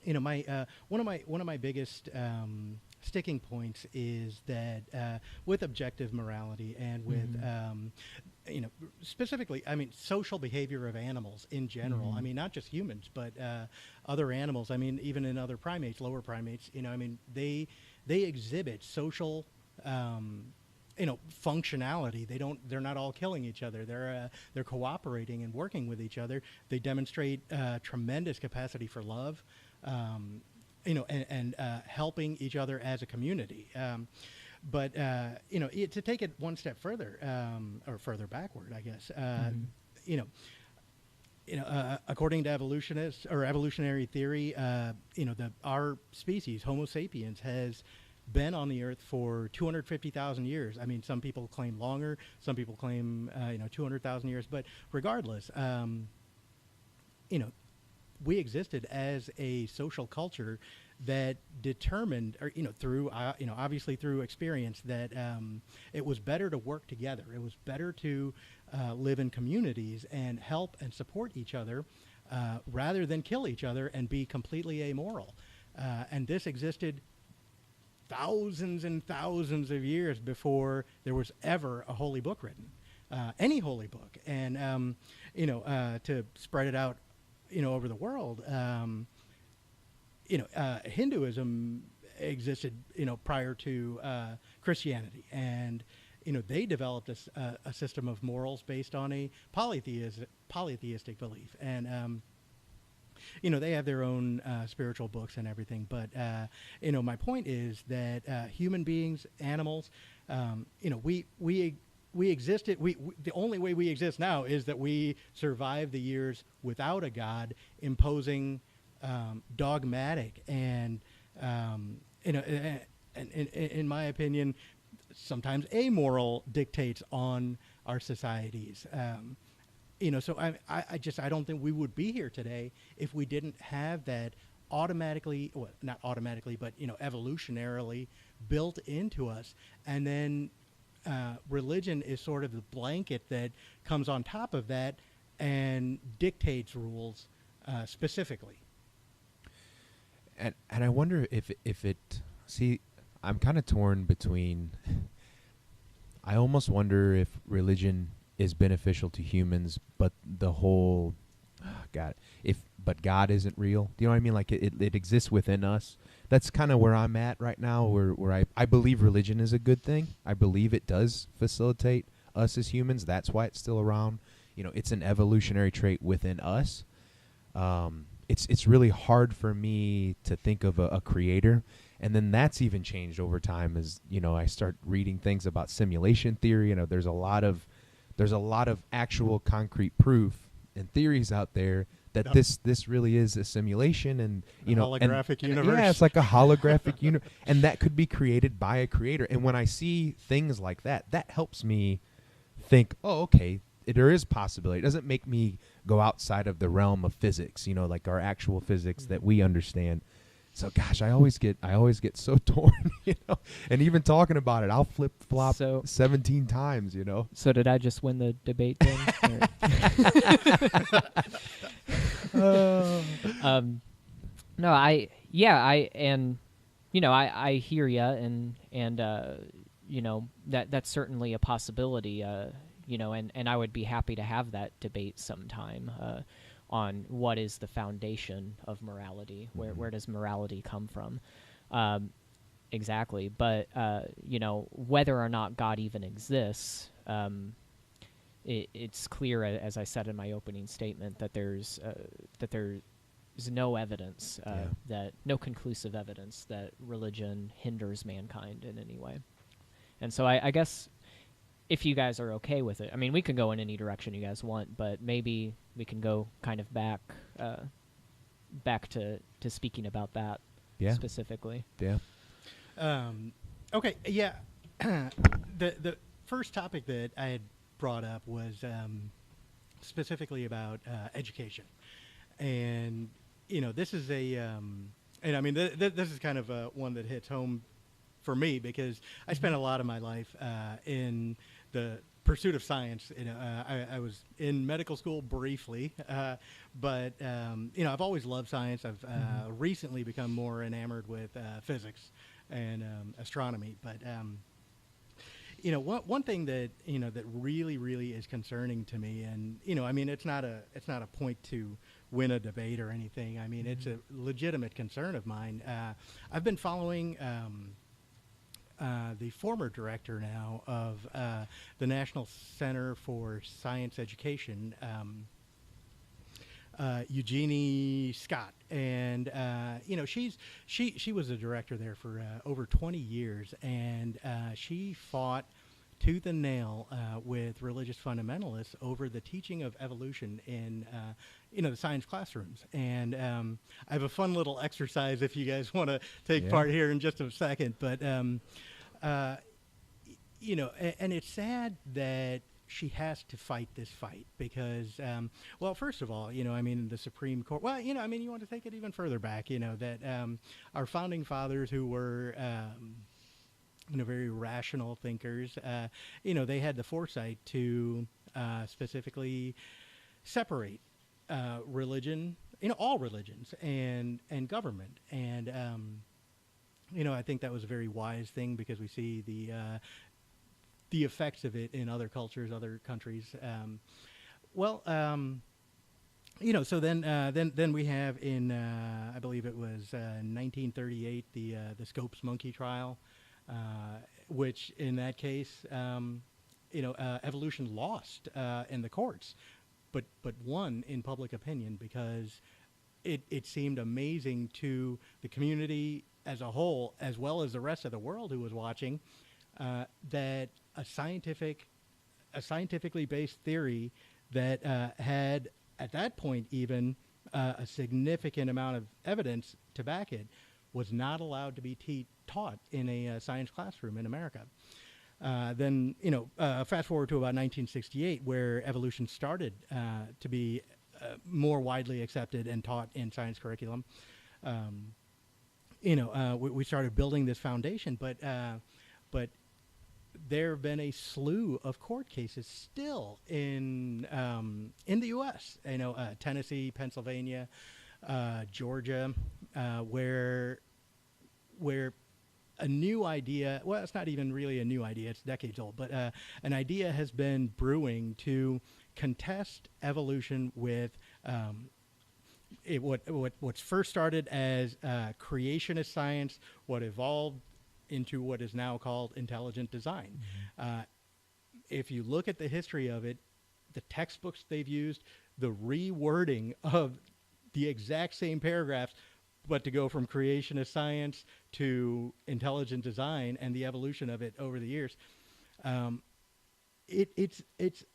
One of my biggest sticking points is that with objective morality and with specifically, I mean, social behavior of animals in general. I mean, not just humans, but other animals. I mean, even in other primates, lower primates. I mean, they exhibit social. Functionality. They're not all killing each other. They're cooperating and working with each other. They demonstrate tremendous capacity for love, and helping each other as a community. But to take it one step further, or further backward, I guess. According to evolutionists or evolutionary theory, our species, Homo sapiens, has been on the earth for 250,000 years. I mean, some people claim longer, some people claim 200,000 years, but regardless, we existed as a social culture that determined, or through obviously through experience, that it was better to work together. It was better to live in communities and help and support each other rather than kill each other and be completely amoral. And this existed thousands and thousands of years before there was ever a holy book written, any holy book. And to spread it out, over the world, Hinduism existed, prior to Christianity, and they developed a system of morals based on a polytheistic belief, and they have their own spiritual books and everything. But my point is that human beings, animals, we existed. The only way we exist now is that we survived the years without a God imposing dogmatic and in my opinion, sometimes amoral dictates on our societies. So I don't think we would be here today if we didn't have that automatically, well, not automatically, but evolutionarily built into us. And then religion is sort of the blanket that comes on top of that and dictates rules specifically. And I wonder if it. See, I'm kind of torn between. I almost wonder if religion is beneficial to humans, but the whole, God, but God isn't real. Do you know what I mean? Like it exists within us. That's kind of where I'm at right now, where I believe religion is a good thing. I believe it does facilitate us as humans. That's why it's still around. It's an evolutionary trait within us. It's really hard for me to think of a creator. And then that's even changed over time as, I start reading things about simulation theory. There's a lot of actual concrete proof and theories out there that this really is a simulation, and holographic universe. Yeah, it's like a holographic universe, and that could be created by a creator. And when I see things like that helps me think, oh, okay, there is possibility. It doesn't make me go outside of the realm of physics, like our actual physics that we understand. So, gosh, I always get so torn, and even talking about it, I'll flip flop 17 times, So did I just win the debate then? No, I hear you, and that's certainly a possibility, and I would be happy to have that debate sometime, on what is the foundation of morality, where does morality come from, exactly. But whether or not God even exists, it's clear, as I said in my opening statement, that there's no evidence, no conclusive evidence that religion hinders mankind in any way. And so I guess, if you guys are okay with it, I mean, we can go in any direction you guys want, but maybe we can go kind of back to speaking about that specifically. Yeah. Okay. Yeah. The first topic that I had brought up was specifically about education, and this is and I mean this is kind of one that hits home for me, because I spent a lot of my life in the pursuit of science. I was in medical school briefly, but I've always loved science. I've recently become more enamored with physics, and astronomy. But one thing that that really is concerning to me, and I mean, it's not a point to win a debate or anything. I mean, it's a legitimate concern of mine. I've been following the former director now of the National Center for Science Education, Eugenie Scott, and she was a director there for over 20 years, and she fought tooth and nail with religious fundamentalists over the teaching of evolution in the science classrooms. And I have a fun little exercise if you guys want to take part here in just a second. But and it's sad that she has to fight this fight because, well, first of all, I mean, the Supreme Court, well, I mean, you want to take it even further back, that our founding fathers, who were, very rational thinkers, they had the foresight to specifically separate religion, all religions and government. And, I think that was a very wise thing because we see the effects of it in other cultures, other countries. So then we have in I believe it was 1938 the Scopes monkey trial, which in that case evolution lost in the courts, but won in public opinion because it seemed amazing to the community as a whole, as well as the rest of the world who was watching, that a scientifically based theory that had at that point even a significant amount of evidence to back it was not allowed to be taught in a science classroom in America. Then fast forward to about 1968, where evolution started to be more widely accepted and taught in science curriculum. We started building this foundation, but there have been a slew of court cases still in the U.S. Tennessee, Pennsylvania, Georgia, where a new idea, well, it's not even really a new idea, it's decades old, but an idea has been brewing to contest evolution with what's first started as creationist science, what evolved into what is now called intelligent design. Mm-hmm. If you look at the history of it, the textbooks they've used, the rewording of the exact same paragraphs, but to go from creationist science to intelligent design and the evolution of it over the years, it's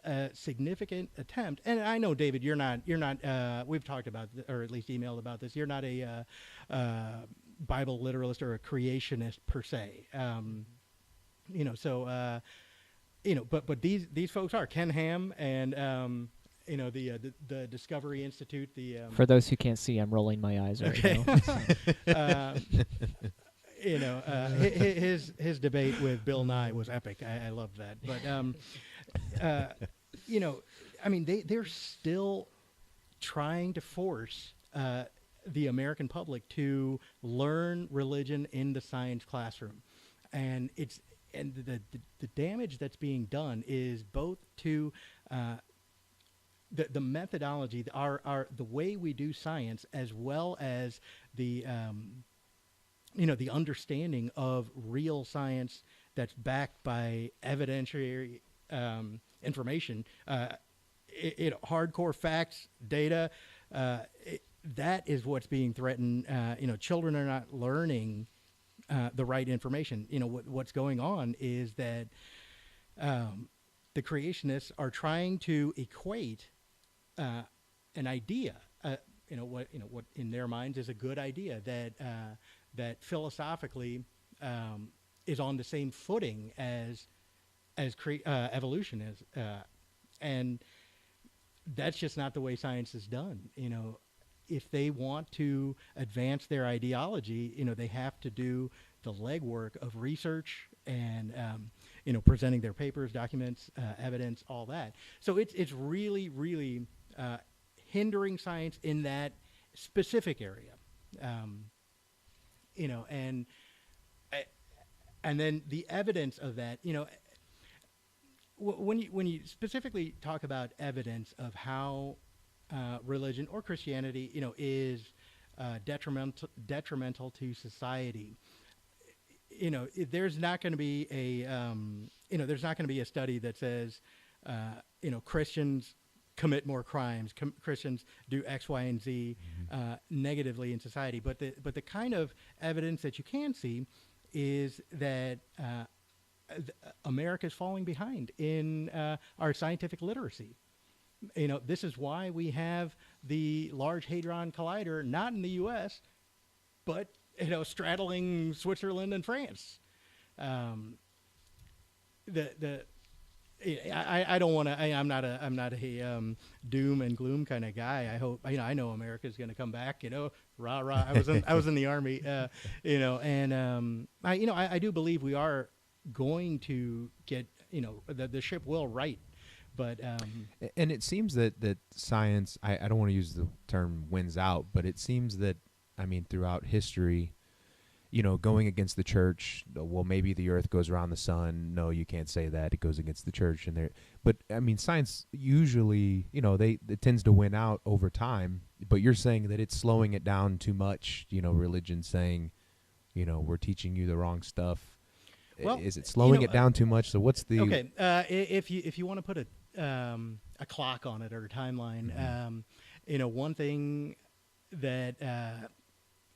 a significant attempt. And I know, David, you're not. We've talked about, or at least emailed about this. You're not a Bible literalist or a creationist per se. But these folks are Ken Ham and the Discovery Institute. For those who can't see, I'm rolling my eyes right now. His debate with Bill Nye was epic. I love that. But I mean, they're still trying to force the American public to learn religion in the science classroom, and the damage that's being done is both to the methodology, the way we do science, as well as the the understanding of real science that's backed by evidentiary information, hardcore facts, data. That is what's being threatened. Children are not learning the right information. What's going on is that the creationists are trying to equate an idea, what in their minds is a good idea that philosophically is on the same footing as evolution is, and that's just not the way science is done. If they want to advance their ideology, they have to do the legwork of research and presenting their papers, documents, evidence, all that. So it's really hindering science in that specific area. And and then the evidence of that, when you specifically talk about evidence of how religion or Christianity, is detrimental to society, there's not going to be there's not going to be a study that says, Christians commit more crimes, Christians do X, Y, and Z negatively in society. But the kind of evidence that you can see is that America is falling behind in our scientific literacy. This is why we have the Large Hadron Collider not in the U.S., but straddling Switzerland and France. I don't want to. I'm not a doom and gloom kind of guy. I hope I know America's going to come back. Rah rah. I was in the army. And I do believe we are going to get the ship will right. But and it seems that science. I don't want to use the term wins out, but it seems that throughout history, going against the church. Well, maybe the earth goes around the sun. No, you can't say that. It goes against the church. But science usually, it tends to win out over time. But you're saying that it's slowing it down too much. Religion saying, we're teaching you the wrong stuff. Well, is it slowing it down too much? So what's the okay? If you want to put a clock on it or a timeline, one thing that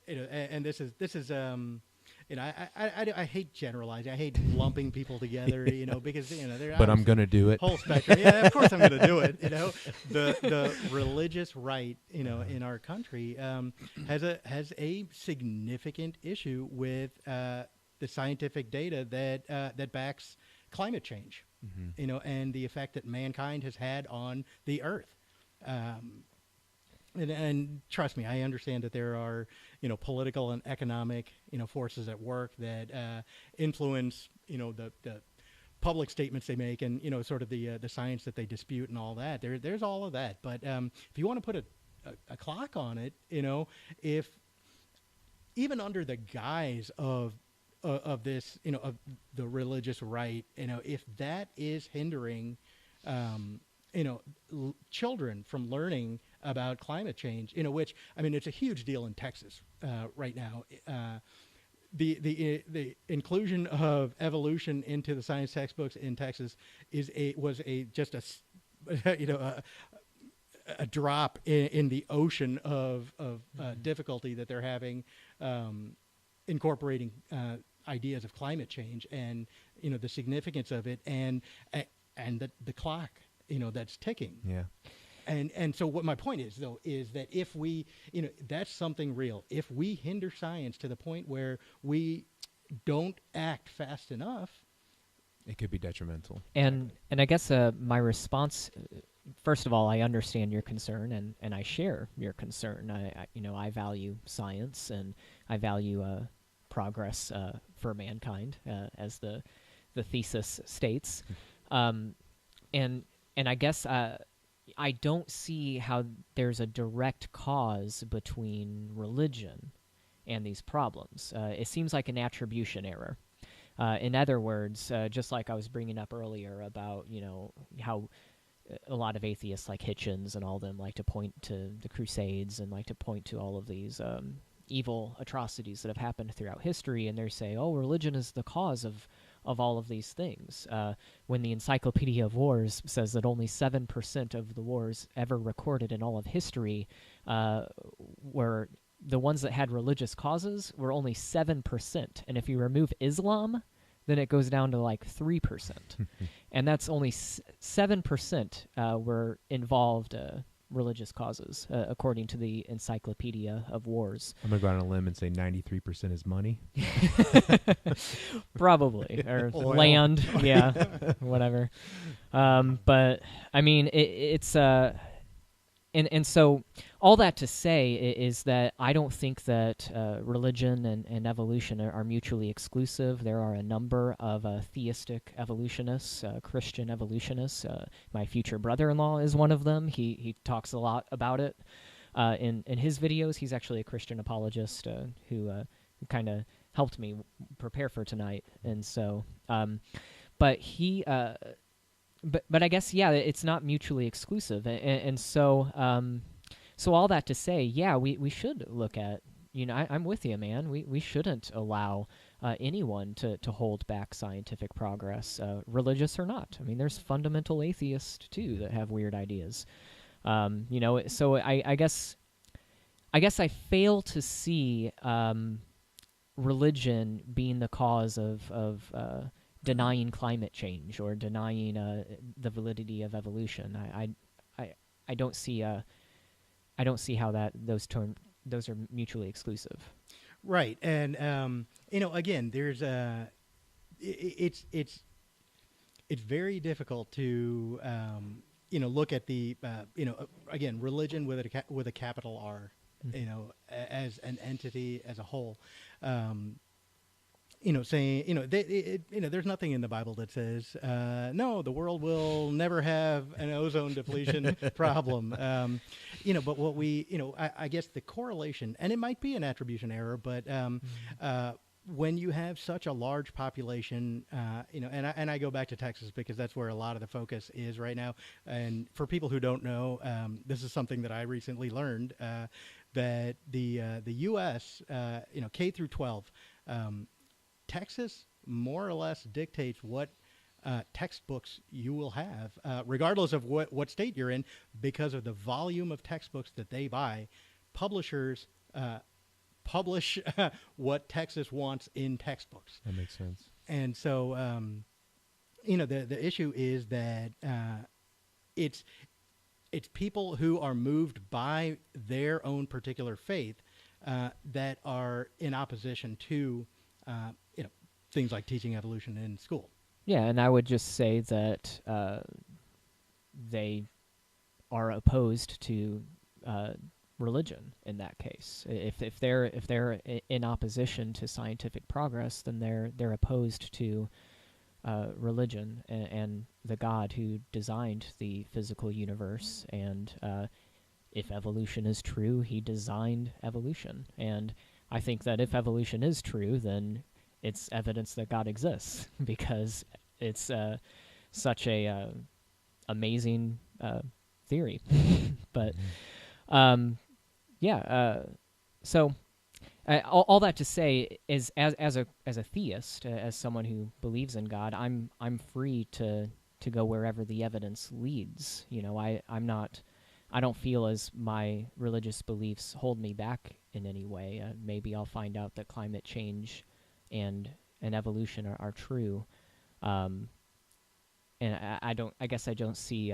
and this is I hate generalizing. I hate lumping people together, because they're. But I'm gonna do it. Whole spectrum. Yeah, of course I'm gonna do it. The religious right, in our country, has a significant issue with the scientific data that backs climate change, and the effect that mankind has had on the earth. And trust me, I understand that there are, political and economic, forces at work that influence, the public statements they make, and sort of the science that they dispute and all that. There's all of that. But if you want to put a clock on it, if even under the guise of this, of the religious right, if that is hindering, children from learning about climate change, which it's a huge deal in Texas right now. The inclusion of evolution into the science textbooks in Texas was just a drop in the ocean of difficulty that they're having incorporating ideas of climate change and the significance of it and the clock that's ticking. Yeah. And so what my point is, though, is that if we, that's something real. If we hinder science to the point where we don't act fast enough, it could be detrimental. And I guess my response, first of all, I understand your concern, and I share your concern. I value science, and I value progress for mankind, as the thesis states. And I guess I don't see how there's a direct cause between religion and these problems. It seems like an attribution error. In other words, just like I was bringing up earlier about, how a lot of atheists like Hitchens and all them like to point to the Crusades and like to point to all of these evil atrocities that have happened throughout history, and they say, oh, religion is the cause of all of these things, when the Encyclopedia of Wars says that only 7% of the wars ever recorded in all of history were the ones that had religious causes were only 7%. And if you remove Islam, then it goes down to like 3%. And that's only 7% were involved religious causes, according to the Encyclopedia of Wars. I'm going to go on a limb and say 93% is money. Probably. Or oil. Land. Yeah. Whatever. But, it's... And so all that to say is that I don't think that religion and evolution are mutually exclusive. There are a number of theistic evolutionists, Christian evolutionists. My future brother-in-law is one of them. He talks a lot about it in his videos. He's actually a Christian apologist who kind of helped me prepare for tonight. And so, but he, but I guess it's not mutually exclusive, and so so all that to say, we should look at. I'm with you, man. We shouldn't allow anyone to hold back scientific progress, religious or not. I mean, there's fundamental atheists too that have weird ideas. So I guess I fail to see religion being the cause of denying climate change or denying the validity of evolution. I don't see how those are mutually exclusive. Right, and again, there's it's very difficult to look at the again, religion with a capital R, as an entity as a whole. Saying, there's nothing in the Bible that says, no, the world will never have an ozone depletion problem. But what I guess the correlation, and it might be an attribution error, but when you have such a large population, and I go back to Texas because that's where a lot of the focus is right now. And for people who don't know, this is something that I recently learned, that the U.S., K through 12, Texas more or less dictates what textbooks you will have, regardless of what state you're in, because of the volume of textbooks that they buy. Publishers publish what Texas wants in textbooks. That makes sense. And so, the issue is that it's people who are moved by their own particular faith that are in opposition to things like teaching evolution in school. Yeah, and I would just say that they are opposed to religion in that case. If they're in opposition to scientific progress, then they're opposed to religion and the God who designed the physical universe. And if evolution is true, he designed evolution. And I think that if evolution is true, then it's evidence that God exists, because it's such a amazing theory. But so all that to say is, as a theist, as someone who believes in God, I'm free to go wherever the evidence leads. I don't feel as my religious beliefs hold me back in any way. Maybe I'll find out that climate change and evolution are true, and I guess I don't see.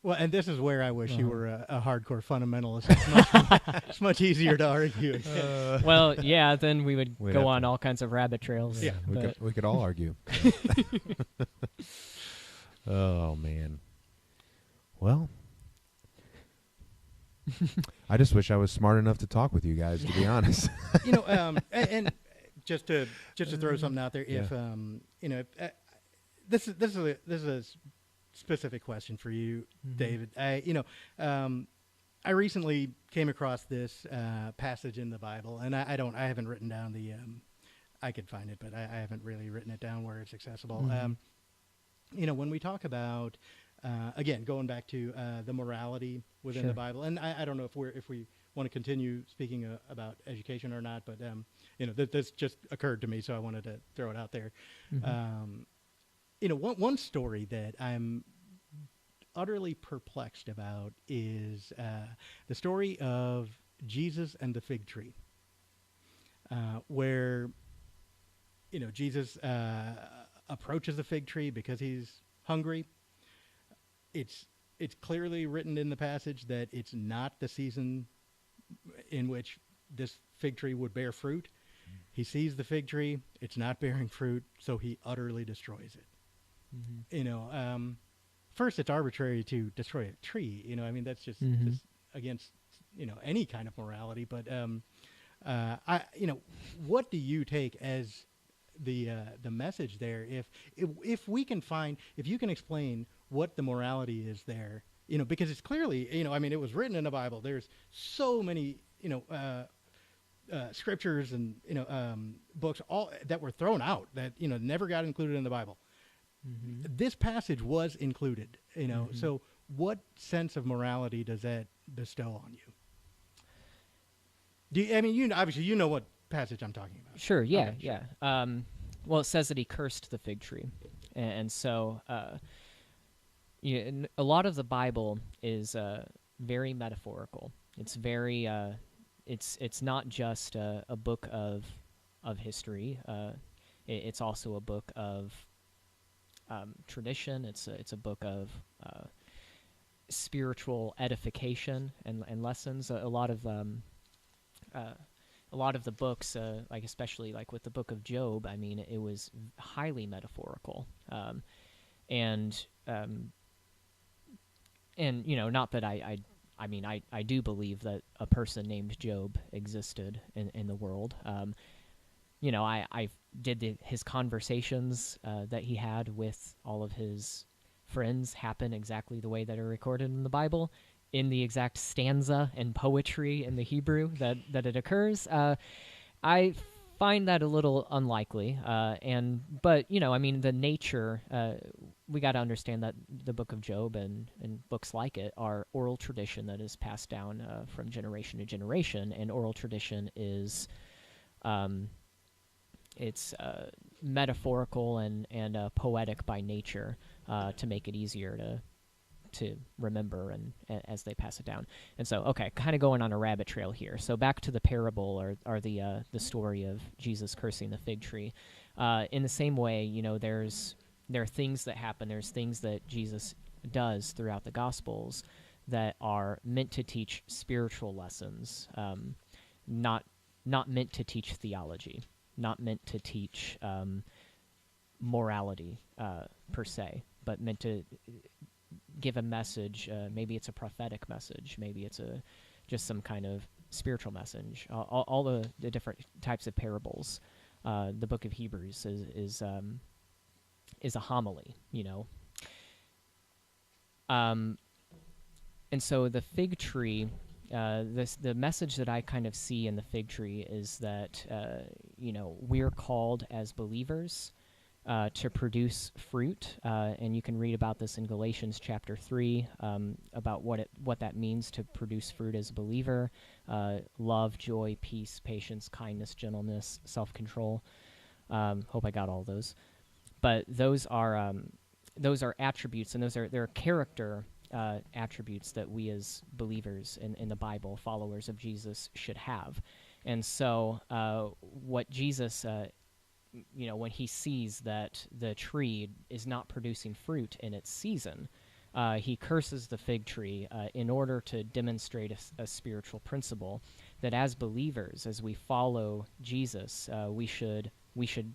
Well, and this is where I wish you were a hardcore fundamentalist. It's much easier to argue. Well, yeah, then we would go on all kinds of rabbit trails. Yeah, we could all argue. Oh man. Well, I just wish I was smart enough to talk with you guys, to be honest. And just to throw something out there, if this is a specific question for you, David. I recently came across this passage in the Bible, and I haven't written down the. I could find it, but I haven't really written it down where it's accessible. When we talk about again, going back to the morality within the Bible, and I don't know if we want to continue speaking about education or not, but this just occurred to me, so I wanted to throw it out there. One story that I'm utterly perplexed about is the story of Jesus and the fig tree, where Jesus approaches the fig tree because he's hungry. It's clearly written in the passage that it's not the season in which this fig tree would bear fruit. He sees the fig tree; it's not bearing fruit, so he utterly destroys it. First, it's arbitrary to destroy a tree. That's just against any kind of morality. But what do you take as the message there? If we can find, if you can explain what the morality is there, because it's clearly, it was written in the Bible. There's so many, scriptures and books all that were thrown out that never got included in the Bible. Mm-hmm. This passage was included. Mm-hmm. So what sense of morality does that bestow on you? Obviously you know what passage I'm talking about. Sure. Yeah. Okay, yeah. sure. Well, it says that he cursed the fig tree, and so a lot of the Bible is very metaphorical. It's very it's not just a book of history. It's also a book of tradition. It's a book of spiritual edification and lessons. A lot of the books, like especially like with the book of Job, I mean, it was highly metaphorical, and not that I do believe that a person named Job existed in the world. I did his conversations that he had with all of his friends happen exactly the way that are recorded in the Bible, in the exact stanza and poetry in the Hebrew that it occurs. I find that a little unlikely. But the nature, we got to understand that the book of Job and books like it are oral tradition that is passed down from generation to generation, and oral tradition is it's metaphorical and poetic by nature to make it easier to remember and as they pass it down. And so, okay, kind of going on a rabbit trail here. So back to the parable or the story of Jesus cursing the fig tree. In the same way, there are things that happen. There's things that Jesus does throughout the Gospels that are meant to teach spiritual lessons, not meant to teach theology, not meant to teach morality per se, but meant to give a message. Maybe it's a prophetic message. Maybe it's just some kind of spiritual message. All the different types of parables. The book of Hebrews is a homily, and so the fig tree. The message that I kind of see in the fig tree is that we're called as believers to produce fruit, and you can read about this in Galatians chapter 3 about what that means to produce fruit as a believer: love, joy, peace, patience, kindness, gentleness, self-control. Hope I got all those, but those are attributes, and they're character attributes that we as believers in the Bible, followers of Jesus, should have. And so what Jesus when he sees that the tree is not producing fruit in its season, he curses the fig tree in order to demonstrate a spiritual principle that as believers, as we follow Jesus, we should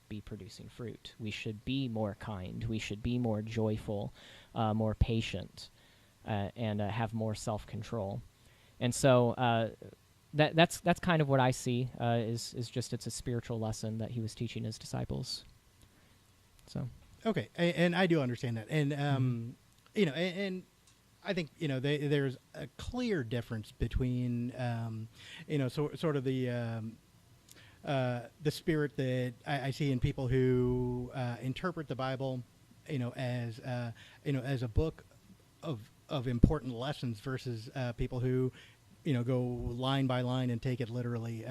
be producing fruit. We should be more kind. We should be more joyful, more patient, and have more self-control. And so that's kind of what I see is just it's a spiritual lesson that he was teaching his disciples. So okay, and I do understand that, and and I think there's a clear difference between sort of the spirit that I see in people who interpret the Bible as as a book of important lessons versus people who go line by line and take it literally.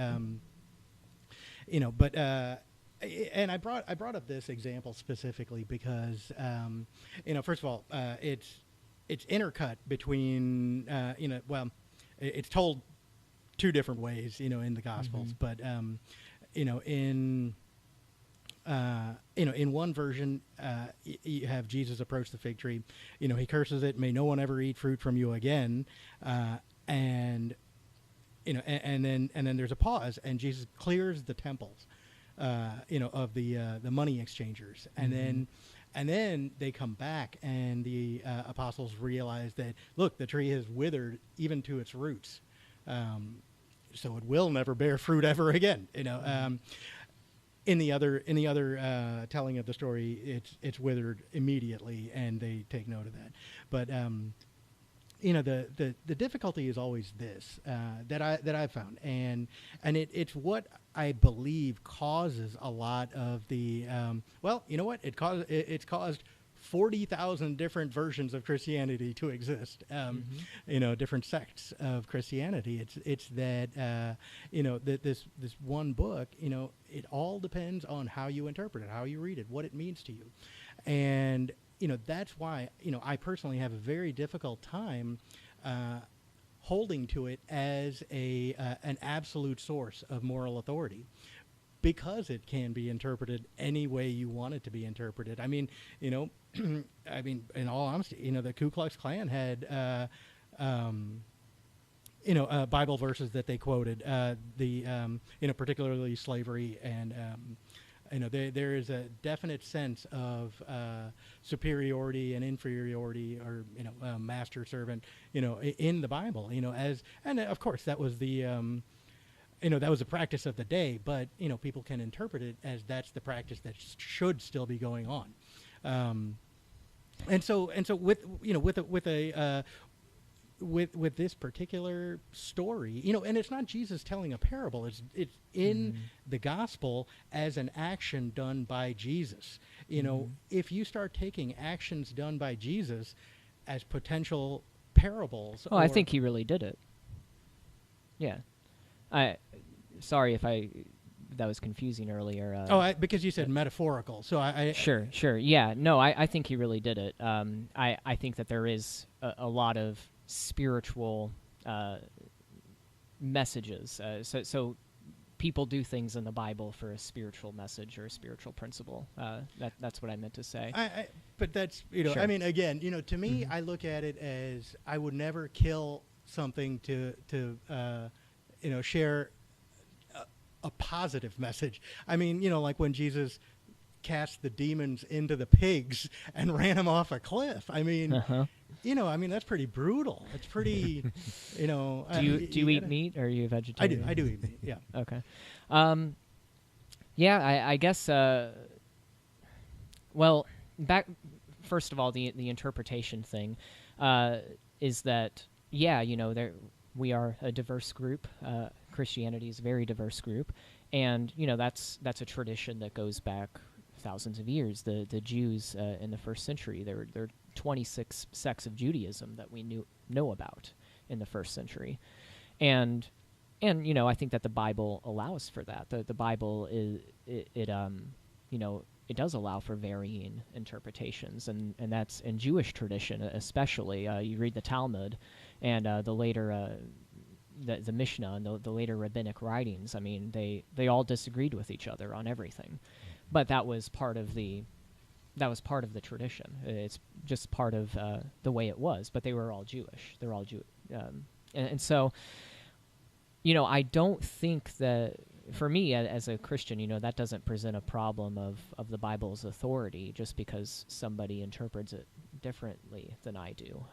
But and I brought up this example specifically because first of all, it's intercut between it's told two different ways in the Gospels, but in one version, you have Jesus approach the fig tree. He curses it. May no one ever eat fruit from you again. And then there's a pause, and Jesus clears the temples, of the money exchangers, and then they come back, and the apostles realize that look, the tree has withered even to its roots, so it will never bear fruit ever again. In the other telling of the story, it's withered immediately, and they take note of that. But the difficulty is always this that I've found, and it's what I believe causes a lot of the well, you know what, it's caused 40,000 different versions of Christianity to exist. Different sects of Christianity. It's that this one book. It all depends on how you interpret it, how you read it, what it means to you, and that's why I personally have a very difficult time holding to it as an absolute source of moral authority, because it can be interpreted any way you want it to be interpreted. I mean, in all honesty, the Ku Klux Klan had, Bible verses that they quoted, particularly slavery, and, there is a definite sense of superiority and inferiority, or, master servant, in the Bible, and of course that was the, that was a practice of the day, but people can interpret it as that's the practice that should still be going on, and so with this particular story, and it's not Jesus telling a parable; it's in the gospel as an action done by Jesus. If you start taking actions done by Jesus as potential parables, I think he really did it. Yeah. Sorry if that was confusing earlier. Because you said metaphorical, so I Sure. Yeah, no, I think he really did it. I think that there is a lot of spiritual messages. So people do things in the Bible for a spiritual message or a spiritual principle. That's what I meant to say. But that's Sure. I mean, again, to me, I look at it as I would never kill something to share a positive message. I mean, like when Jesus cast the demons into the pigs and ran them off a cliff. I mean, that's pretty brutal. It's pretty, Do you eat meat, or are you a vegetarian? I do eat meat. Yeah. Okay. I guess. Well, back first of all, the interpretation thing is that we are a diverse group. Christianity is a very diverse group, and that's a tradition that goes back thousands of years. The Jews in the first century, there are 26 sects of Judaism that we know about in the first century, and I think that the Bible allows for that. The Bible it does allow for varying interpretations, and that's in Jewish tradition especially. You read the Talmud and the later the Mishnah and the later rabbinic writings. I mean, they all disagreed with each other on everything, but that was part of the tradition. It's just part of the way it was. But they were all Jewish. They're all Jewish, and so I don't think that, for me as a Christian, that doesn't present a problem of the Bible's authority just because somebody interprets it differently than I do.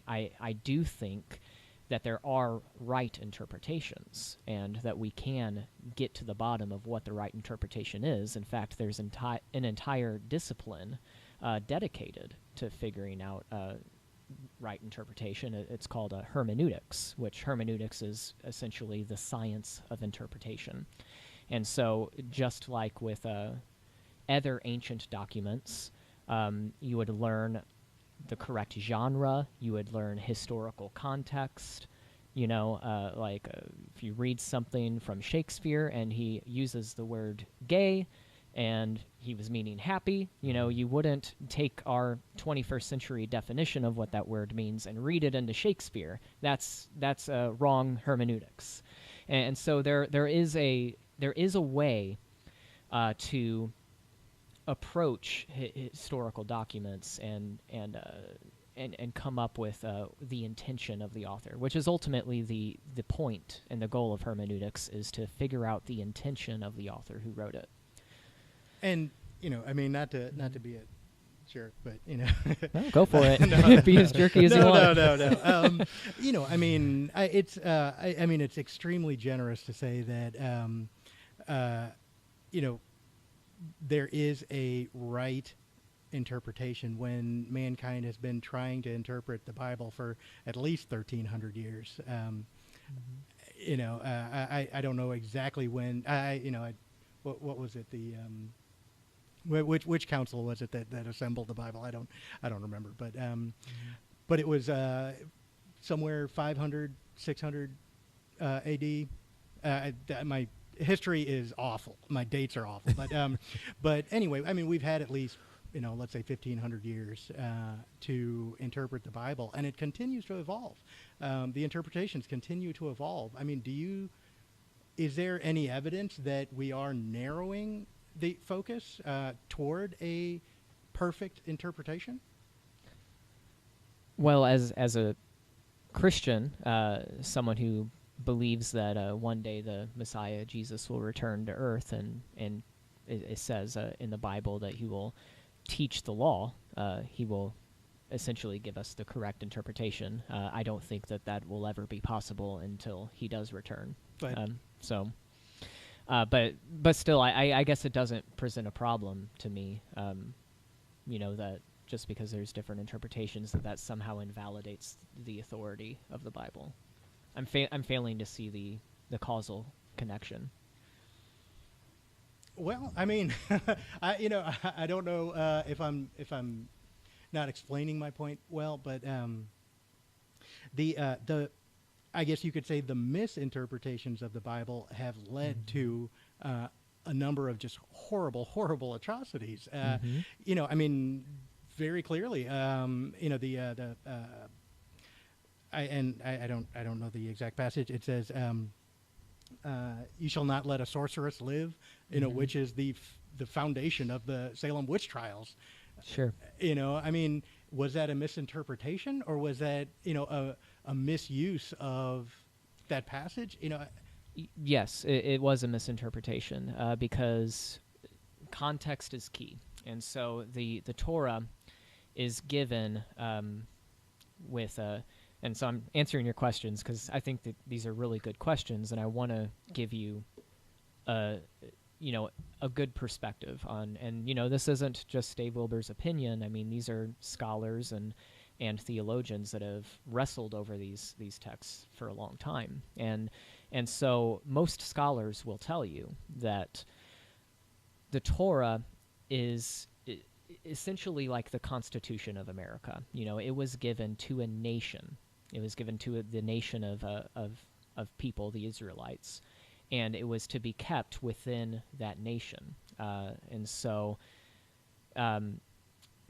I do think that there are right interpretations and that we can get to the bottom of what the right interpretation is. In fact, there's an entire discipline dedicated to figuring out right interpretation. It's called hermeneutics, which hermeneutics is essentially the science of interpretation. And so just like with other ancient documents, you would learn the correct genre, you would learn historical context. If you read something from Shakespeare and he uses the word gay and he was meaning happy, you wouldn't take our 21st century definition of what that word means and read it into Shakespeare. That's wrong hermeneutics. And so there is a way to approach historical documents and come up with the intention of the author, which is ultimately the point and the goal of hermeneutics, is to figure out the intention of the author who wrote it. And not to be a jerk, but No, go for it. Be as jerky as you want. No. It's extremely generous to say that there is a right interpretation when mankind has been trying to interpret the Bible for at least 1,300 years. I don't know exactly when. What was it? Which council was it that assembled the Bible? I don't remember. But it was somewhere 500, 600 A.D. My history is awful. My dates are awful. But anyway, I mean, we've had at least, let's say 1,500 years to interpret the Bible, and it continues to evolve. The interpretations continue to evolve. I mean, is there any evidence that we are narrowing the focus toward a perfect interpretation? Well, as a Christian, someone who believes that one day the Messiah, Jesus, will return to earth, and it says in the Bible that he will teach the law. He will essentially give us the correct interpretation. I don't think that will ever be possible until he does return. But but still, I guess it doesn't present a problem to me. That just because there's different interpretations, that somehow invalidates the authority of the Bible. I'm failing to see the causal connection. Well, I mean, I don't know if I'm not explaining my point well, but I guess you could say the misinterpretations of the Bible have led to a number of just horrible atrocities. I mean, very clearly, I don't know the exact passage. It says, "You shall not let a sorceress live," which is the foundation of the Salem witch trials. Sure. I mean, was that a misinterpretation, or was that a misuse of that passage? Yes, it was a misinterpretation because context is key, and so the Torah is given with and so I'm answering your questions because I think that these are really good questions, and I want to give you a good perspective on. And this isn't just Dave Wilbur's opinion. I mean, these are scholars and theologians that have wrestled over these texts for a long time, and so most scholars will tell you that the Torah is essentially like the Constitution of America. It was given to a nation. It was given to the nation of people, the Israelites, and it was to be kept within that nation. And so,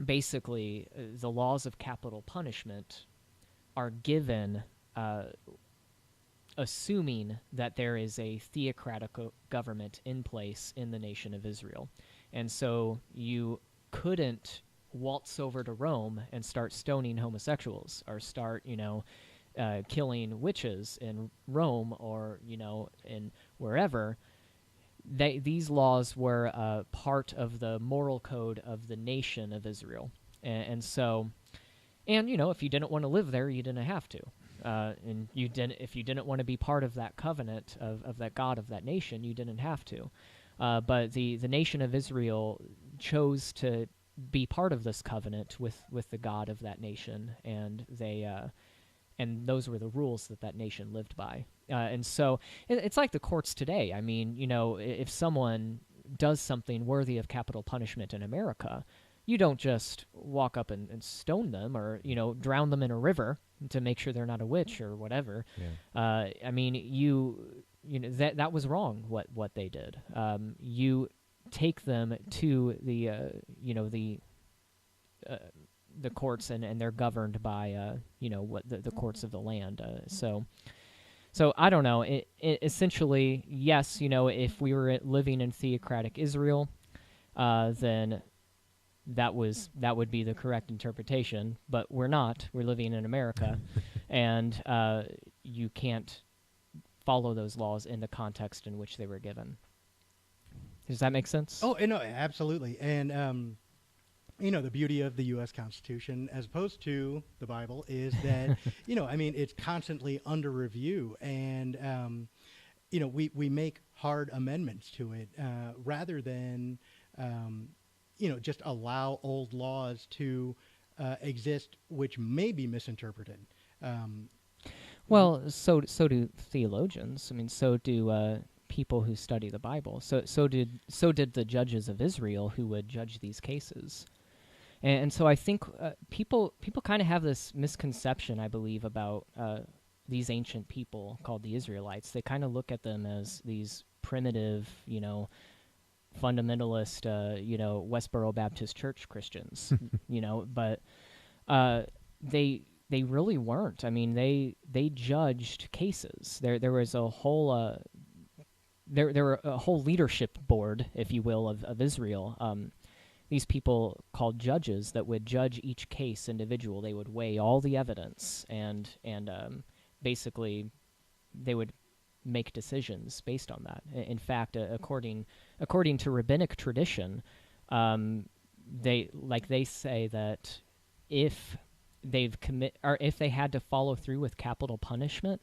basically, the laws of capital punishment are given assuming that there is a theocratic government in place in the nation of Israel. And so you couldn't waltz over to Rome and start stoning homosexuals or start, killing witches in Rome or, in wherever. These laws were part of the moral code of the nation of Israel. And so, if you didn't want to live there, you didn't have to. And if you didn't want to be part of that covenant of that God of that nation, you didn't have to. But the nation of Israel chose to be part of this covenant with the God of that nation, and and those were the rules that nation lived by. And so it's like the courts today. I mean, if someone does something worthy of capital punishment in America, you don't just walk up and stone them or, drown them in a river to make sure they're not a witch or whatever. Yeah. I mean, that was wrong what they did. You take them to the courts, and they're governed by what the courts of the land. So I don't know. It essentially, yes, if we were living in theocratic Israel, then that would be the correct interpretation. But we're not. We're living in America, and you can't follow those laws in the context in which they were given. Does that make sense? Oh, no, absolutely. And the beauty of the U.S. Constitution, as opposed to the Bible, is that it's constantly under review, and we make hard amendments to it rather than just allow old laws to exist, which may be misinterpreted. Um, Well, so do theologians. I mean, so do people who study the Bible. So did the judges of Israel who would judge these cases. And so I think people kind of have this misconception, I believe, about these ancient people called the Israelites. They kind of look at them as these primitive, fundamentalist, Westboro Baptist Church Christians, but uh, they really weren't. I mean, they judged cases. There was a whole there were a whole leadership board, if you will, of Israel. These people called judges that would judge each case individual. They would weigh all the evidence and basically they would make decisions based on that. In fact, according to rabbinic tradition, they say that if if they had to follow through with capital punishment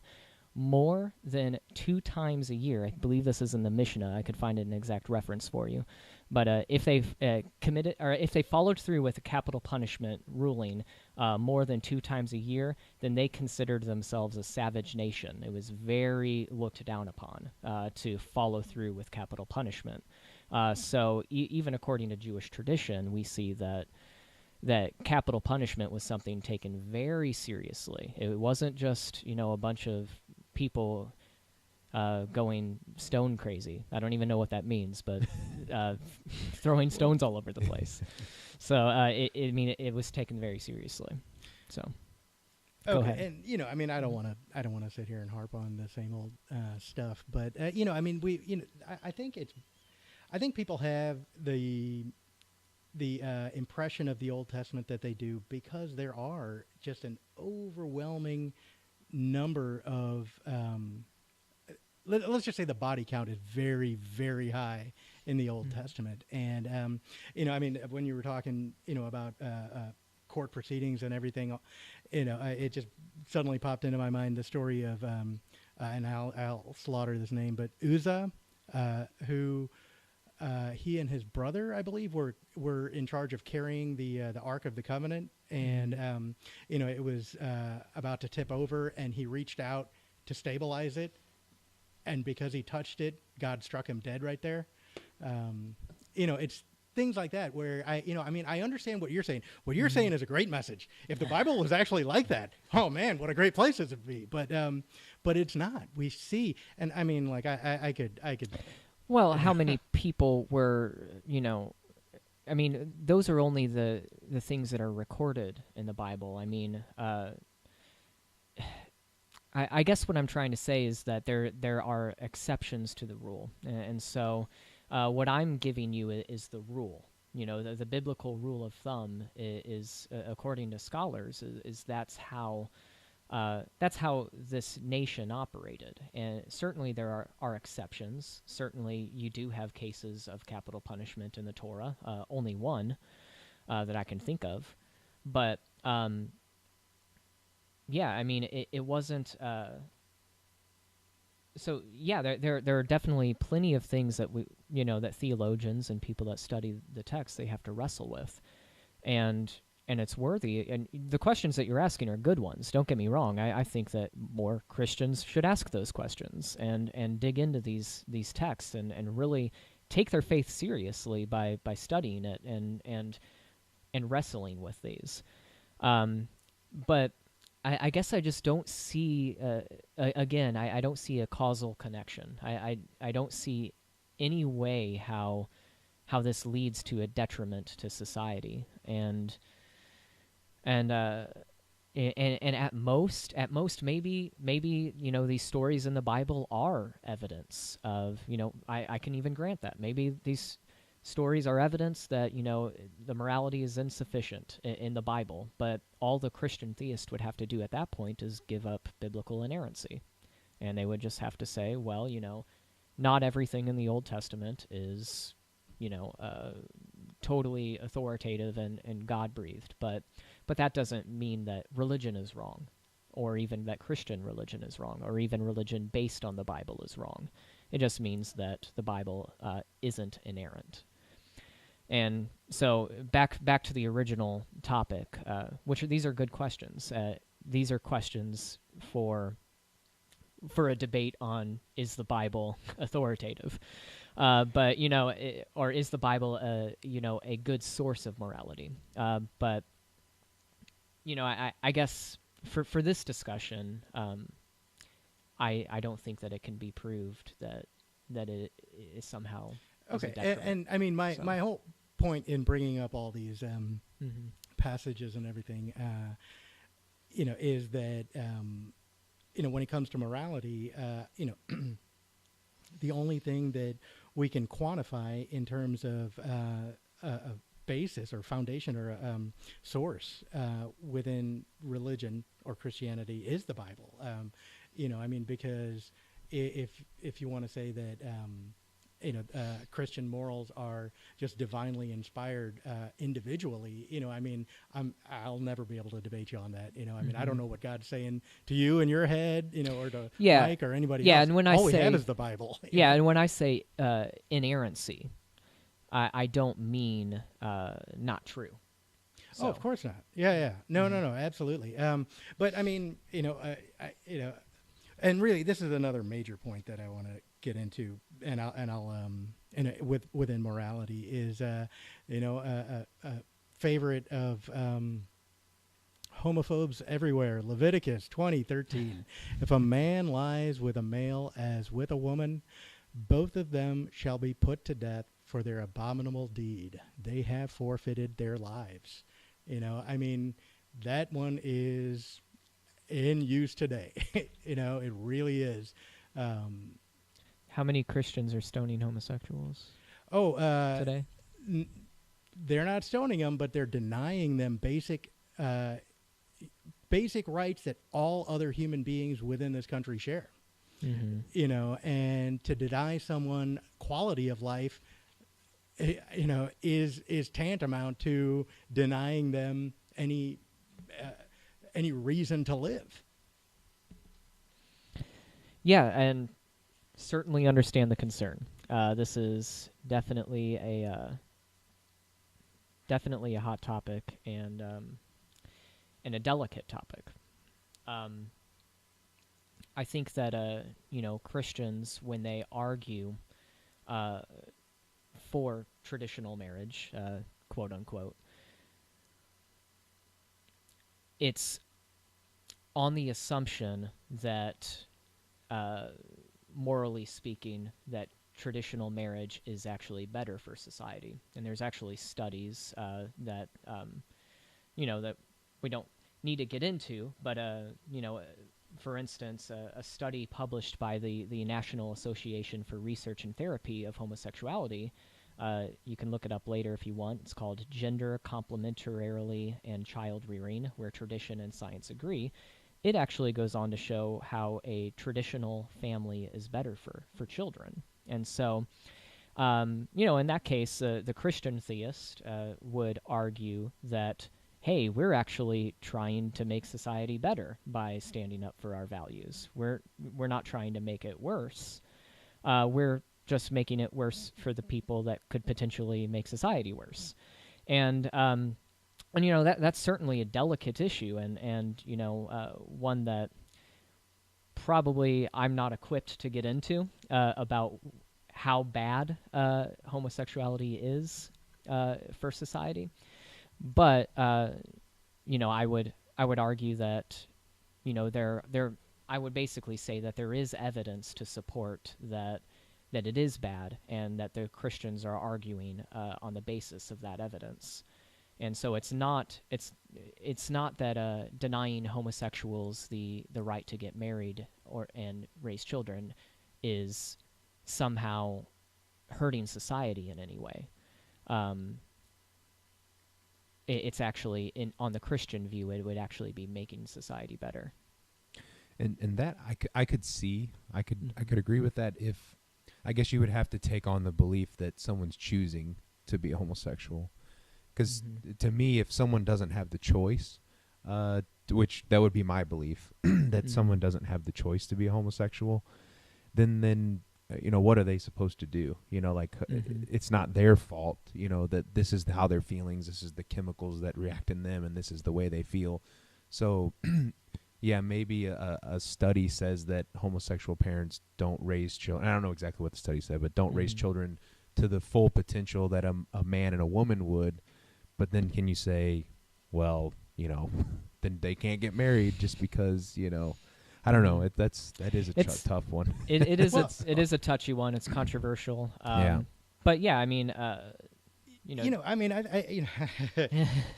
more than 2 times a year, I believe this is in the Mishnah. I could find an exact reference for you. But if they've committed, or if they followed through with a capital punishment ruling more than 2 times a year, then they considered themselves a savage nation. It was very looked down upon to follow through with capital punishment. So even according to Jewish tradition, we see that capital punishment was something taken very seriously. It wasn't just a bunch of people going stone crazy. I don't even know what that means, but throwing stones all over the place. So it was taken very seriously. So go ahead. And I don't want to sit here and harp on the same old stuff, but I think people have the impression of the Old Testament that they do because there are just an overwhelming number of let's just say the body count is very, very high in the Old Testament. And when you were talking about court proceedings and everything, it just suddenly popped into my mind the story of and I'll slaughter this name, but Uzzah, who he and his brother, I believe, were in charge of carrying the Ark of the Covenant, and it was about to tip over, and he reached out to stabilize it, and because he touched it, God struck him dead right there. It's things like that where I understand what you're saying. What you're saying is a great message. If the Bible was actually like that, oh man, what a great place it would be. But it's not. We see, and I could. Well, how many people were, those are only the things that are recorded in the Bible. I mean, I guess what I'm trying to say is that there are exceptions to the rule. And so what I'm giving you is the rule. The biblical rule of thumb is according to scholars, is that's how this nation operated. And certainly there are exceptions. Certainly you do have cases of capital punishment in the Torah, only one that I can think of. But it wasn't. So yeah, there are definitely plenty of things that that theologians and people that study the text, they have to wrestle with, and it's worthy. And the questions that you're asking are good ones. Don't get me wrong. I think that more Christians should ask those questions and dig into these texts and really take their faith seriously by studying it and wrestling with these. But I guess I just don't see, again, I don't see a causal connection. I don't see any way how this leads to a detriment to society. And at most, maybe these stories in the Bible are evidence of, I can even grant that. Maybe these stories are evidence that, the morality is insufficient in the Bible, but all the Christian theist would have to do at that point is give up biblical inerrancy. And they would just have to say, well, not everything in the Old Testament is, totally authoritative and God-breathed, but that doesn't mean that religion is wrong, or even that Christian religion is wrong, or even religion based on the Bible is wrong. It just means that the Bible isn't inerrant. And so back to the original topic, these are good questions. These are questions for a debate on, is the Bible authoritative? But or is the Bible a good source of morality? But I guess for this discussion, I don't think that it can be proved that it is somehow is a Okay, detriment. and I mean my whole point in bringing up all these Mhm. passages and everything, is that when it comes to morality, the only thing that we can quantify in terms of a basis or foundation or source within religion or Christianity is the Bible. I mean, because if you want to say that Christian morals are just divinely inspired individually, I mean, I'll never be able to debate you on that. I mean, I don't know what God's saying to you in your head, or to Mike or anybody else. And when all I we say, have is the Bible. And when I say inerrancy, I don't mean not true. So. Oh, of course not. Yeah. No, absolutely. But I mean, and really, this is another major point that I want to get into, and within morality is, a favorite of homophobes everywhere, Leviticus 20:13. If a man lies with a male as with a woman, both of them shall be put to death for their abominable deed. They have forfeited their lives. I mean, that one is in use today. It really is. How many Christians are stoning homosexuals today? today? They're not stoning them, but they're denying them basic rights that all other human beings within this country share. Mm-hmm. And to deny someone quality of life, is tantamount to denying them any reason to live. Yeah, and certainly understand the concern. This is definitely a hot topic and a delicate topic. I think that Christians, when they argue for traditional marriage, quote unquote, it's on the assumption that, morally speaking, that traditional marriage is actually better for society. And there's actually studies that that we don't need to get into, but for instance, a study published by the National Association for Research and Therapy of Homosexuality, you can look it up later if you want. It's called Gender Complementarily and Child Rearing, Where Tradition and Science Agree. It actually goes on to show how a traditional family is better for children. And so, in that case, the Christian theist would argue that, hey, we're actually trying to make society better by standing up for our values. We're not trying to make it worse. We're just making it worse for the people that could potentially make society worse. And that's certainly a delicate issue, and one that probably I'm not equipped to get into about how bad homosexuality is for society. But I would argue that I would basically say that there is evidence to support that it is bad, and that the Christians are arguing on the basis of that evidence. And so it's not that denying homosexuals the right to get married and raise children is somehow hurting society in any way. It's actually, on the Christian view, it would actually be making society better. And that I could see, I could agree with that if, I guess you would have to take on the belief that someone's choosing to be a homosexual. Because to me, if someone doesn't have the choice, which that would be my belief, that someone doesn't have the choice to be a homosexual, then what are they supposed to do? Like it's not their fault, that this is how their feelings, this is the chemicals that react in them, and this is the way they feel. So, yeah, maybe a study says that homosexual parents don't raise children. I don't know exactly what the study said, but don't raise children to the full potential that a man and a woman would. But then can you say, well, then they can't get married just because, I don't know. That is a tough one. It is. It is a touchy one. It's controversial. Yeah. But yeah, I mean, I mean,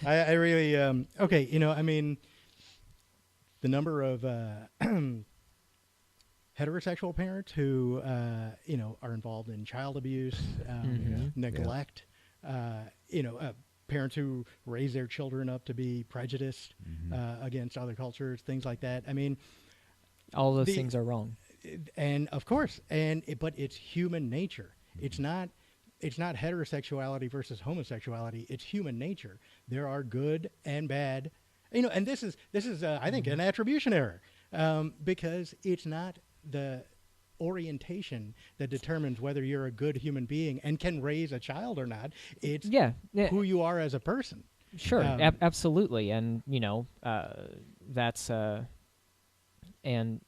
I really, okay, I mean, the number of heterosexual parents who, are involved in child abuse, neglect, parents who raise their children up to be prejudiced against other cultures, things like that. I mean, all those things are wrong. And of course, but it's human nature. It's not heterosexuality versus homosexuality. It's human nature. There are good and bad, and this is I think an attribution error, because it's not the orientation that determines whether you're a good human being and can raise a child or not. It's who you are as a person. Sure, absolutely, and that's and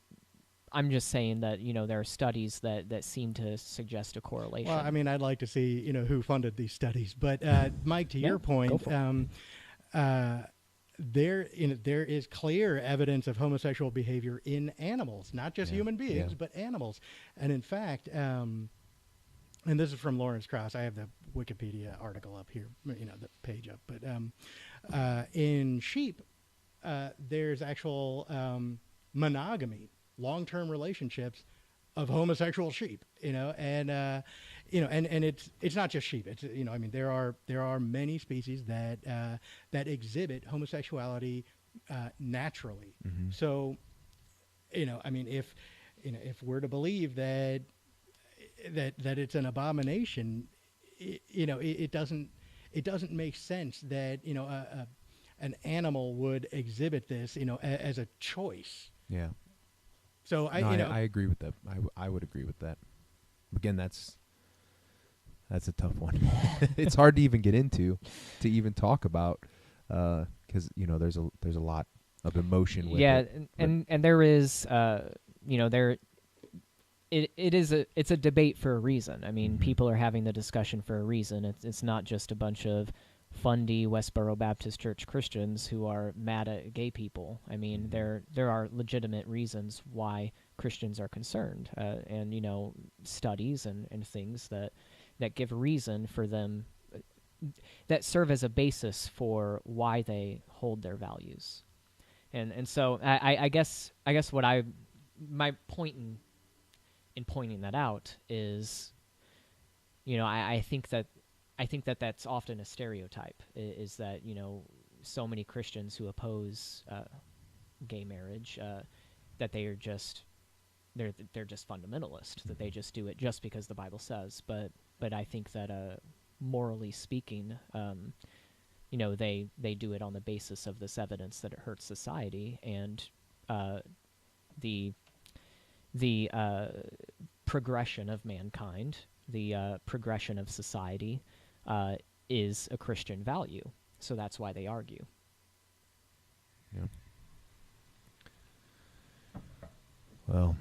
I'm just saying that there are studies that seem to suggest a correlation. Well, I mean, I'd like to see who funded these studies, but Mike, to your point, there is clear evidence of homosexual behavior in animals, not just human beings, but animals. And in fact, and this is from Lawrence Krauss. I have the Wikipedia article up here, the page up. But in sheep, there's actual monogamy, long-term relationships of homosexual sheep, and it's not just sheep. It's I mean, there are many species that exhibit homosexuality naturally. So, I mean, if we're to believe that it's an abomination, it doesn't make sense that an animal would exhibit this as a choice. Yeah. So I agree with that. I would agree with that. Again, that's a tough one. It's hard to even get into, to even talk about, because there's a lot of emotion with it. and there is it's a debate for a reason. I mean, people are having the discussion for a reason. It's not just a bunch of fundy Westboro Baptist Church Christians who are mad at gay people. I mean, there are legitimate reasons why Christians are concerned, and studies and things that give reason for them, that serve as a basis for why they hold their values. And so I guess what my point in pointing that out is, I think that that's often a stereotype, is that so many Christians who oppose gay marriage, that they're just fundamentalist, that they just do it just because the Bible says. But I think that morally speaking, they do it on the basis of this evidence that it hurts society, and the progression of mankind, the progression of society, is a Christian value. So that's why they argue. Yeah. Well,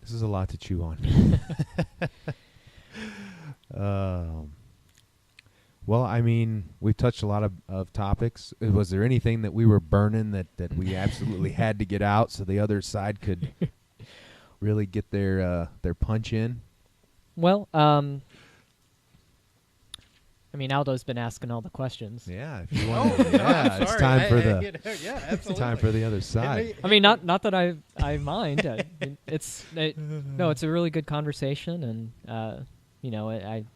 this is a lot to chew on. Well, I mean, we've touched a lot of topics. Was there anything that we were burning that we absolutely had to get out so the other side could really get their punch in? Well, I mean, Aldo's been asking all the questions. Yeah, if you want. It's time for it's time for the other side. I mean, not that I mind. It's a really good conversation, and I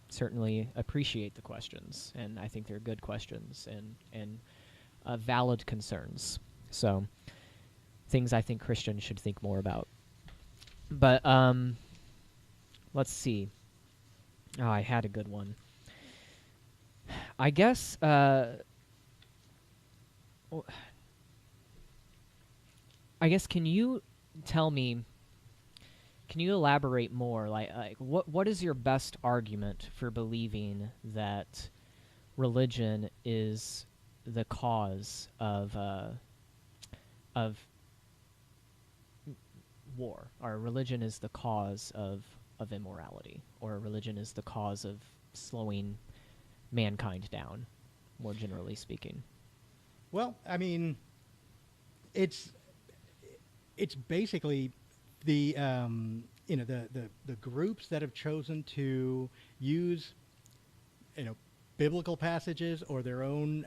certainly appreciate the questions, and I think they're good questions and valid concerns. So, things I think Christians should think more about. But let's see. Oh, I had a good one. I guess can you tell me, can you elaborate more? Like what is your best argument for believing that religion is the cause of war, or religion is the cause of immorality, or religion is the cause of slowing mankind down, more generally speaking? Well, I mean, it's basically the the groups that have chosen to use biblical passages or their own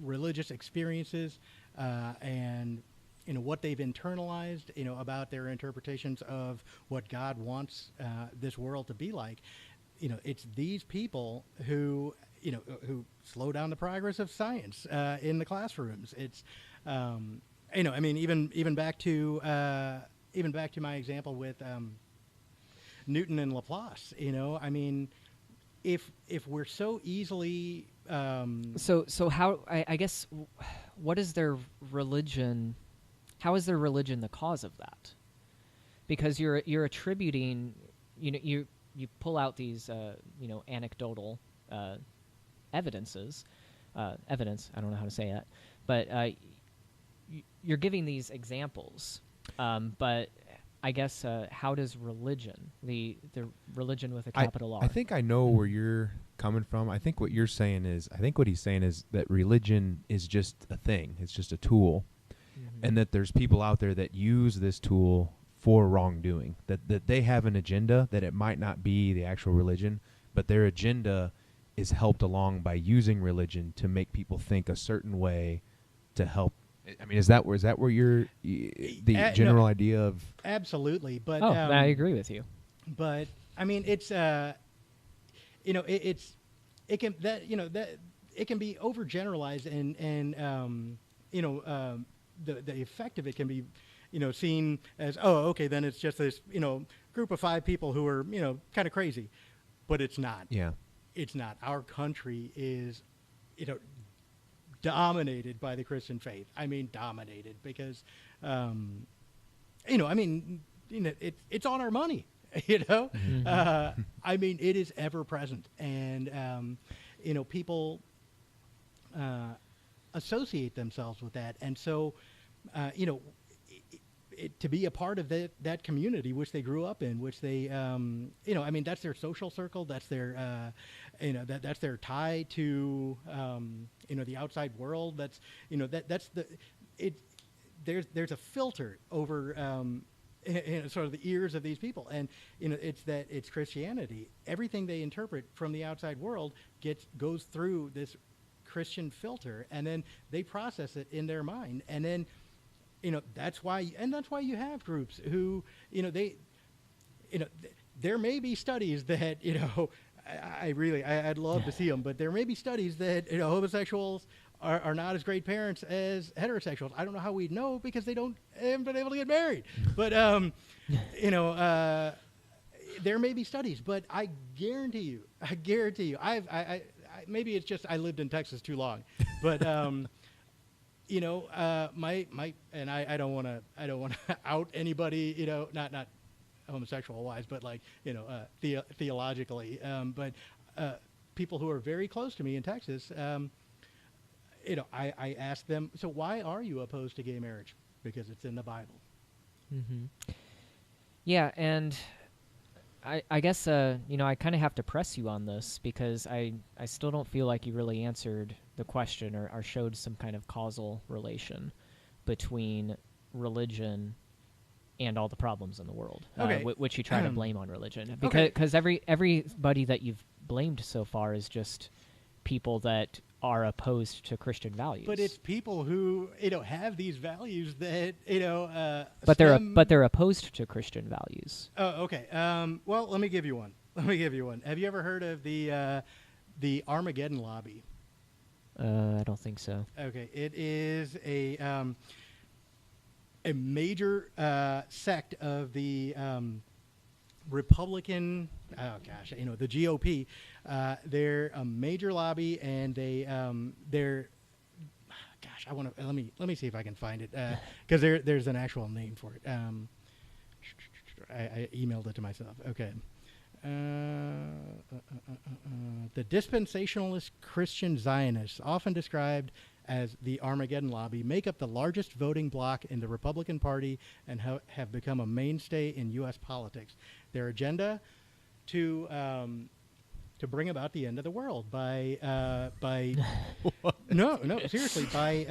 religious experiences and what they've internalized about their interpretations of what God wants this world to be like. It's these people who who slow down the progress of science in the classrooms. It's I mean, even back to my example with Newton and Laplace. I mean, if we're so easily So how, I guess, what is their religion? How is their religion the cause of that? Because you're attributing, you pull out these anecdotal evidence. I don't know how to say that, but you're giving these examples. But I guess how does religion, the religion with a capital R? I think I know where you're coming from. I think what he's saying is that religion is just a thing. It's just a tool. Mm-hmm. And that there's people out there that use this tool for wrongdoing. That they have an agenda, that it might not be the actual religion, but their agenda is helped along by using religion to make people think a certain way to help. I mean, is that where you're the general idea of? Absolutely, but I agree with you. But I mean, it's it can be overgeneralized, and the effect of it can be seen as, oh, okay, then it's just this group of 5 people who are kind of crazy, but it's not. Yeah, it's not. Our country is dominated by the Christian faith. I mean, dominated because, I mean, it's on our money, Mm-hmm. I mean, it is ever present. And, people associate themselves with that. And so, to be a part of that community, which they grew up in, which they, I mean, that's their social circle. That's their, that's their tie to, the outside world. That's, there's a filter over, sort of the ears of these people. And, it's Christianity. Everything they interpret from the outside world goes through this Christian filter, and then they process it in their mind. And then, that's why you have groups who, there may be studies that, I'd love to see them, but there may be studies that, homosexuals are not as great parents as heterosexuals. I don't know how we'd know because they haven't been able to get married. But, there may be studies, but I guarantee you, I maybe it's just I lived in Texas too long, but, my and I don't want to out anybody, not homosexual wise, but like theologically, but people who are very close to me in Texas, I ask them, so why are you opposed to gay marriage? Because it's in the Bible. Mm-hmm. Yeah, and I guess I kind of have to press you on this because I still don't feel like you really answered the question or showed some kind of causal relation between religion and all the problems in the world, okay. Which you try to blame on religion. Because everybody that you've blamed so far is just people that are opposed to Christian values. But it's people who have these values that but they're opposed to Christian values. Oh, okay. Well, let me give you one. Have you ever heard of the Armageddon lobby? I don't think so. Okay, it is a major sect of the Republican, the GOP. They're a major lobby, and they're, let me see if I can find it, because there's an actual name for it. I emailed it to myself. Okay. The dispensationalist Christian Zionists, often described as the Armageddon Lobby, make up the largest voting bloc in the Republican Party and have become a mainstay in U.S. politics. Their agenda to bring about the end of the world by no seriously by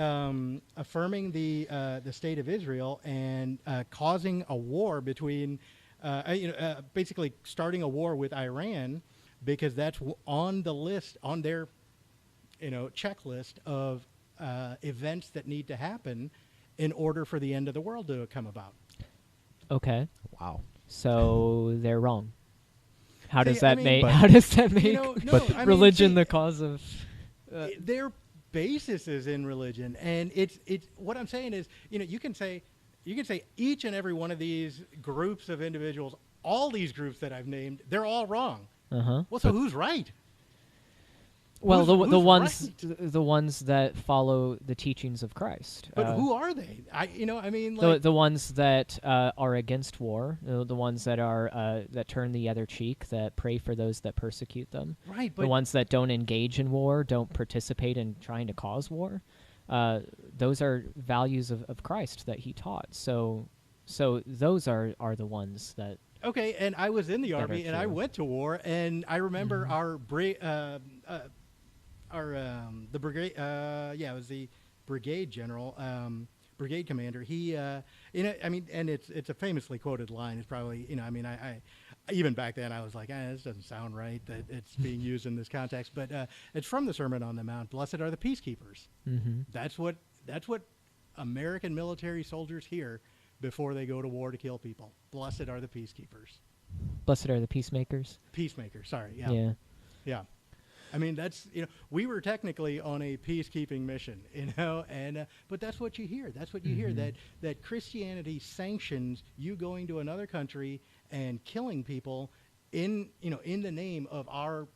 affirming the state of Israel and causing a war between basically starting a war with Iran, because that's on the list, on their checklist of events that need to happen in order for the end of the world to come about. Okay. Wow. So they're wrong. How does See, I that mean, make? How does that make religion see, the cause of? Their basis is in religion, and it's what I'm saying is, you can say each and every one of these groups of individuals, all these groups that I've named, they're all wrong. Uh-huh. Well, so who's right? Well, who's the ones right? the ones that follow the teachings of Christ. But who are they? The ones that are against war, the ones that are that turn the other cheek, that pray for those that persecute them. Right, but the ones that don't engage in war, don't participate in trying to cause war. Those are values of Christ that he taught. So those are the ones that. Okay, and I was in the Army, and I went to war, and I remember the brigade, it was the brigade general, brigade commander. He, and it's a famously quoted line. It's probably, I even back then I was like, this doesn't sound right that it's being used in this context. But it's from the Sermon on the Mount. Blessed are the peacekeepers. Mm-hmm. That's what American military soldiers hear before they go to war to kill people. Blessed are the peacekeepers. Blessed are the peacemakers. Peacemakers. Sorry. Yeah. Yeah. I mean, that's, we were technically on a peacekeeping mission, and but that's what you hear. That's what you hear, that Christianity sanctions you going to another country and killing people in the name of our,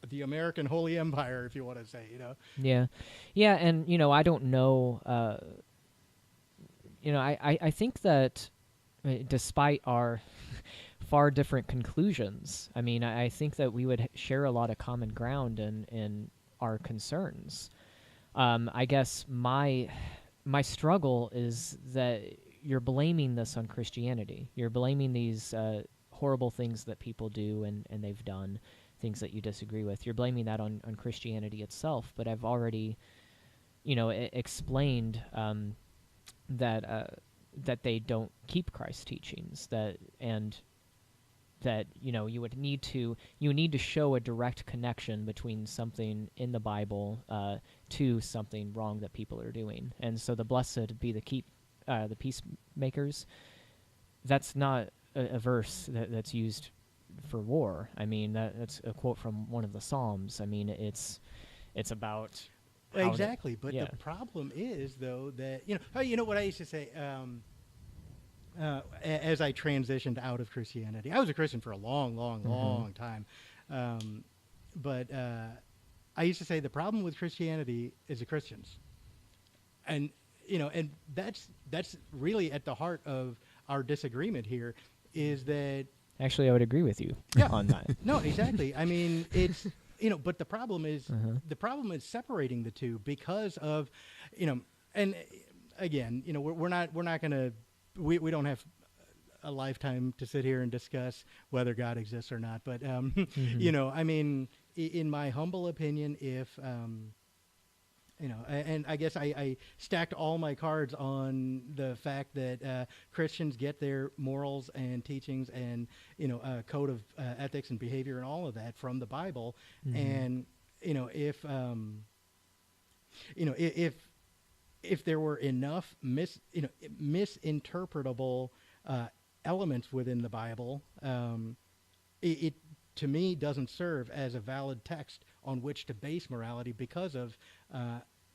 the American Holy Empire, if you want to say, Yeah. Yeah, and, I don't know, I think that despite our far different conclusions, I think that we would share a lot of common ground in our concerns. I guess my struggle is that you're blaming this on Christianity. You're blaming these horrible things that people do and they've done, things that you disagree with. You're blaming that on Christianity itself, but I've already, explained that they don't keep Christ's teachings, that you would need to show a direct connection between something in the Bible to something wrong that people are doing. And so the blessed be the peacemakers, that's not a verse that's used for war. That's a quote from one of the Psalms. it's about exactly. But the problem is, though, that what I used to say. As I transitioned out of Christianity, I was a Christian for a long time, but I used to say the problem with Christianity is the Christians, and that's really at the heart of our disagreement here. Is that actually I would agree with you on that. No, exactly. It's but the problem is separating the two because of and again we're not going to. We don't have a lifetime to sit here and discuss whether God exists or not. But, in my humble opinion, if, and I guess I stacked all my cards on the fact that Christians get their morals and teachings and, code of ethics and behavior and all of that from the Bible. And, if there were enough misinterpretable elements within the Bible, it to me doesn't serve as a valid text on which to base morality, because of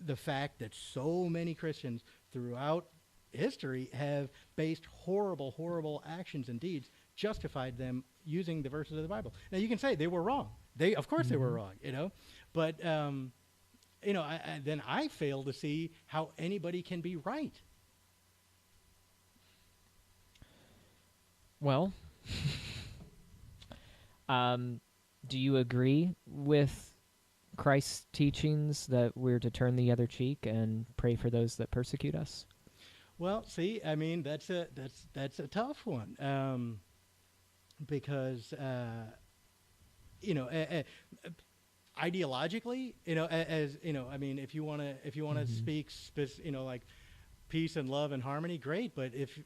the fact that so many Christians throughout history have based horrible actions and deeds, justified them using the verses of the Bible. Now you can say they were wrong. Of course they were wrong, but then I fail to see how anybody can be right. Well, do you agree with Christ's teachings that we're to turn the other cheek and pray for those that persecute us? Well, see, I mean, that's a tough one, because ideologically, as I mean, if you want to speak, like peace and love and harmony, great. But if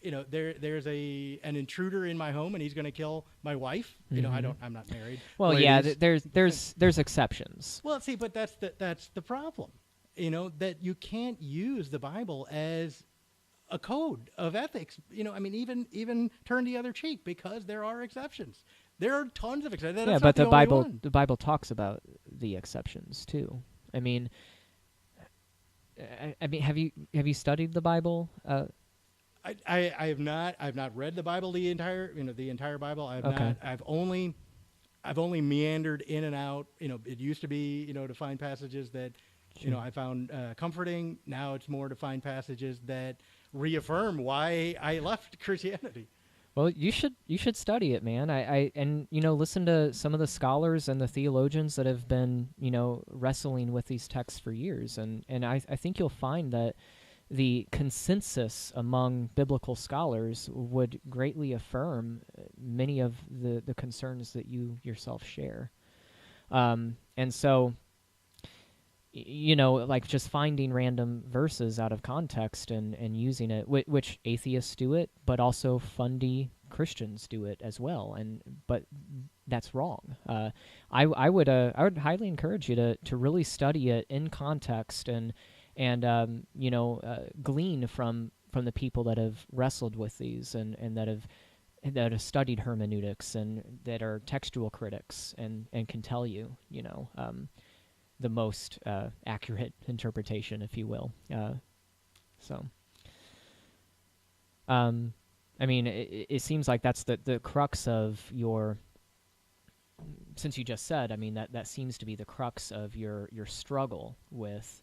there's an intruder in my home and he's going to kill my wife, I'm not married. Well, yeah, ladies. there's exceptions. Well, see, but that's the problem. That you can't use the Bible as a code of ethics. I mean, even turn the other cheek, because there are exceptions. There are tons of exceptions. That's Yeah, not but the the only Bible one. the Bible talks about the exceptions too. I mean, have you studied the Bible? I have not. I've not read the Bible, the entire Bible. Okay. I've only meandered in and out. It used to be, to find passages that, I found comforting. Now it's more to find passages that reaffirm why I left Christianity. Well, you should study it, man. And listen to some of the scholars and the theologians that have been wrestling with these texts for years, and I think you'll find that the consensus among biblical scholars would greatly affirm many of the concerns that you yourself share. And so, like just finding random verses out of context and using it, which atheists do it, but also fundy Christians do it as well. But that's wrong. I would highly encourage you to really study it in context and glean from the people that have wrestled with these and that have studied hermeneutics and that are textual critics and can tell you the most accurate interpretation, if you will. I mean, it seems like that's the crux of your. Since you just said, I mean, that seems to be the crux of your struggle with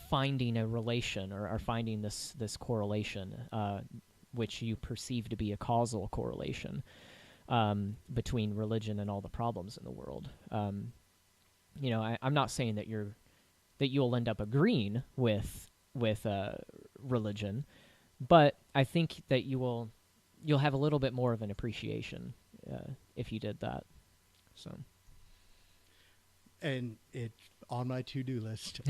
finding a relation or finding this correlation, which you perceive to be a causal correlation between religion and all the problems in the world. I'm not saying that you'll end up agreeing with religion, but I think that you'll have a little bit more of an appreciation if you did that. So. And it's on my to-do list.